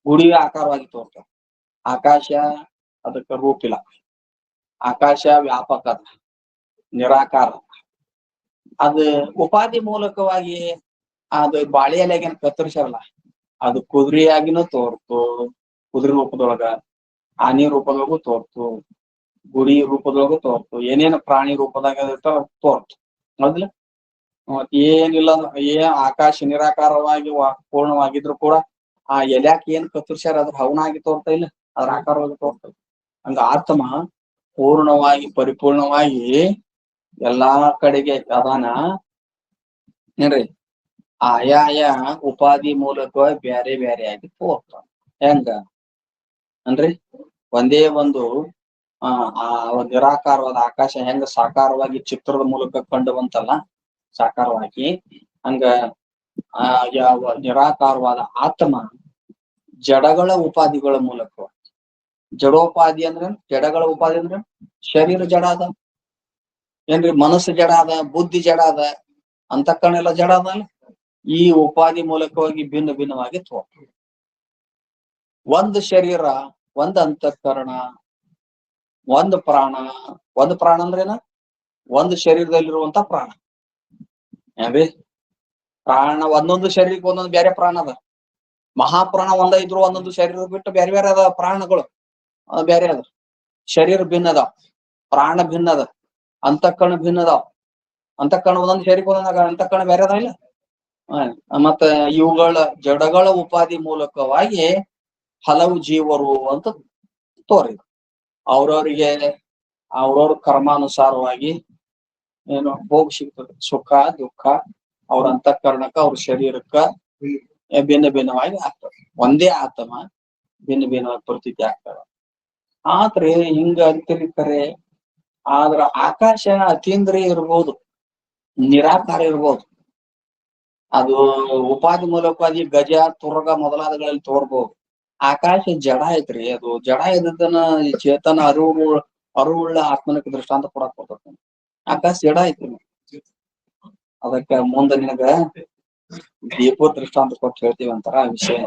ಗುಡಿ ಆಕಾರವಾಗಿತ್ತು. ಆಕಾಶ ಅದಕ್ಕ ರೂಪಿಲ್ಲ. ಆಕಾಶ ವ್ಯಾಪಕ ಅದ, ನಿರಾಕಾರ. ಅದ ಉಪಾಧಿ ಮೂಲಕವಾಗಿ ಅದು ಬಾಳಿ ಎಲೆಗೇನ್ ಕತ್ತರಿಸಲ್ಲ, ಅದು ಕುದುರೆಯಾಗಿನೂ ತೋರ್ತು, ಕುದುರೆ ರೂಪದೊಳಗ ಆನಿ ರೂಪದೊಳಗೂ ತೋರ್ತು, ಗುಡಿ ರೂಪದೊಳಗೂ ತೋರ್ತು, ಏನೇನು ಪ್ರಾಣಿ ರೂಪದಾಗ ತೋರ್ತು. ಹೌದಿಲ್ಲ. ಏನಿಲ್ಲ ಆಕಾಶ ನಿರಾಕಾರವಾಗಿ ಪೂರ್ಣವಾಗಿದ್ರು ಕೂಡ ಆ ಎಲ್ಯಾಕ ಏನ್ ಕತ್ತರಿಸ್ಯಾರ ಅದ್ರ ಹವನಾಗಿ ತೋರ್ತಾ ಇಲ್ಲ, ಅದ್ರ ಆಕಾರವಾಗಿ ತೋರ್ತಾ ಇಲ್ಲ. ಹಂಗ ಆತ್ಮ ಪೂರ್ಣವಾಗಿ ಪರಿಪೂರ್ಣವಾಗಿ ಎಲ್ಲಾ ಕಡೆಗೆ ಅದಾನ ಏನ್ರಿ. ಆಯಾಯ ಉಪಾಧಿ ಮೂಲಕವಾಗಿ ಬ್ಯಾರೆ ಬ್ಯಾರೆ ಆಗಿ ತೋರ್ತಾನ. ಹೆಂಗ ಅನ್ರಿ, ಒಂದೇ ಒಂದು ನಿರಾಕಾರವಾದ ಆಕಾಶ ಹೆಂಗ ಸಾಕಾರವಾಗಿ ಚಿತ್ರದ ಮೂಲಕ ಕಂಡು ಬಂತಲ್ಲ ಸಾಕಾರವಾಗಿ, ಹಂಗ ಯಾವ ನಿರಾಕಾರವಾದ ಆತ್ಮ ಜಡಗಳ ಉಪಾಧಿಗಳ ಮೂಲಕ. ಜಡೋಪಾಧಿ ಅಂದ್ರೆ ಜಡಗಳ ಉಪಾಧಿ ಅಂದ್ರೆ ಶರೀರ ಜಡ ಅದ ಏನ್ರಿ, ಮನಸ್ಸು ಜಡ ಅದ, ಬುದ್ಧಿ ಜಡ ಅದ, ಅಂತಃಕರಣ ಎಲ್ಲ ಜಡ ಅದ. ಈ ಉಪಾಧಿ ಮೂಲಕವಾಗಿ ಭಿನ್ನ ಭಿನ್ನವಾಗಿ ತೋರ್ತು. ಒಂದು ಶರೀರ, ಒಂದು ಅಂತಃಕರಣ, ಒಂದು ಪ್ರಾಣ. ಒಂದು ಪ್ರಾಣ ಅಂದ್ರೇನ? ಒಂದು ಶರೀರದಲ್ಲಿರುವಂತ ಪ್ರಾಣ ಏನ್ರಿ. ಪ್ರಾಣ ಒಂದೊಂದು ಶರೀರಕ್ಕೆ ಒಂದೊಂದು ಬೇರೆ ಪ್ರಾಣ ಅದ. ಮಹಾಪ್ರಾಣ ಒಂದ ಇದ್ರು ಒಂದೊಂದು ಶರೀರ ಬಿಟ್ಟು ಬೇರೆ ಬೇರೆ ಅದ ಪ್ರಾಣಗಳು, ಬೇರೆ ಅದ. ಶರೀರ ಭಿನ್ನ ಅದಾವ, ಪ್ರಾಣ ಭಿನ್ನ ಅದ, ಅಂತಃಕರಣ ಭಿನ್ನ ಅದಾವ. ಅಂತಃಕರಣ ಒಂದೊಂದು ಶರೀರಕ್ಕೆ ಒಂದೊಂದು ಅಂತಃಕರಣ ಬೇರೆ ಅದ ಇಲ್ಲ. ಮತ್ತ ಇವುಗಳ ಜಡಗಳ ಉಪಾಧಿ ಮೂಲಕವಾಗಿ ಹಲವು ಜೀವರು ಅಂತ ತೋರಿದ್ರು. ಅವ್ರವ್ರ ಕರ್ಮಾನುಸಾರವಾಗಿ ಏನು ಭೋಗ ಸಿಗ್ತದೆ, ಸುಖ ದುಃಖ ಅವ್ರ ಅಂತಃಕರಣಕ್ಕ ಅವ್ರ ಶರೀರಕ್ಕ ಭಿನ್ನ ಭಿನ್ನವಾಗಿ ಆಗ್ತದೆ. ಒಂದೇ ಆತ್ಮ ಭಿನ್ನ ಭಿನ್ನವಾಗಿ ಪ್ರತೀತಿ ಆಗ್ತದ. ಆದ್ರೆ ಹಿಂಗ ಅಂತೀರಿ ಖರೆ, ಆದ್ರ ಆಕಾಶ ಅತೀಂದ್ರಿಯ ಇರ್ಬೋದು, ನಿರಾಕಾರ ಇರ್ಬೋದು. ಅದು ಉಪಾಧಿ ಮೂಲಕವಾಗಿ ಗಜ ತುರ್ಗ ಮೊದಲಾದಗಳಲ್ಲಿ ತೋರ್ಬೋದು. ಆಕಾಶ ಜಡ ಐತ್ರಿ. ಅದು ಜಡ ಇದ್ದದನ್ನ ಚೇತನ ಅರಿವುಳ್ಳ ಆತ್ಮನಕ್ಕೆ ದೃಷ್ಟಾಂತ ಕೊಡಕ್ ಬರ್ತದೆ. ಆಕಾಶ ಜಡ ಐತ್ರಿ. ಅದಕ್ಕ ಮುಂದ ನಿನಗ ದೀಪ ದೃಷ್ಟಾಂತ ಕೊಟ್ಟು ಹೇಳ್ತೀವಿ ಅಂತಾರ. ಆ ವಿಷಯ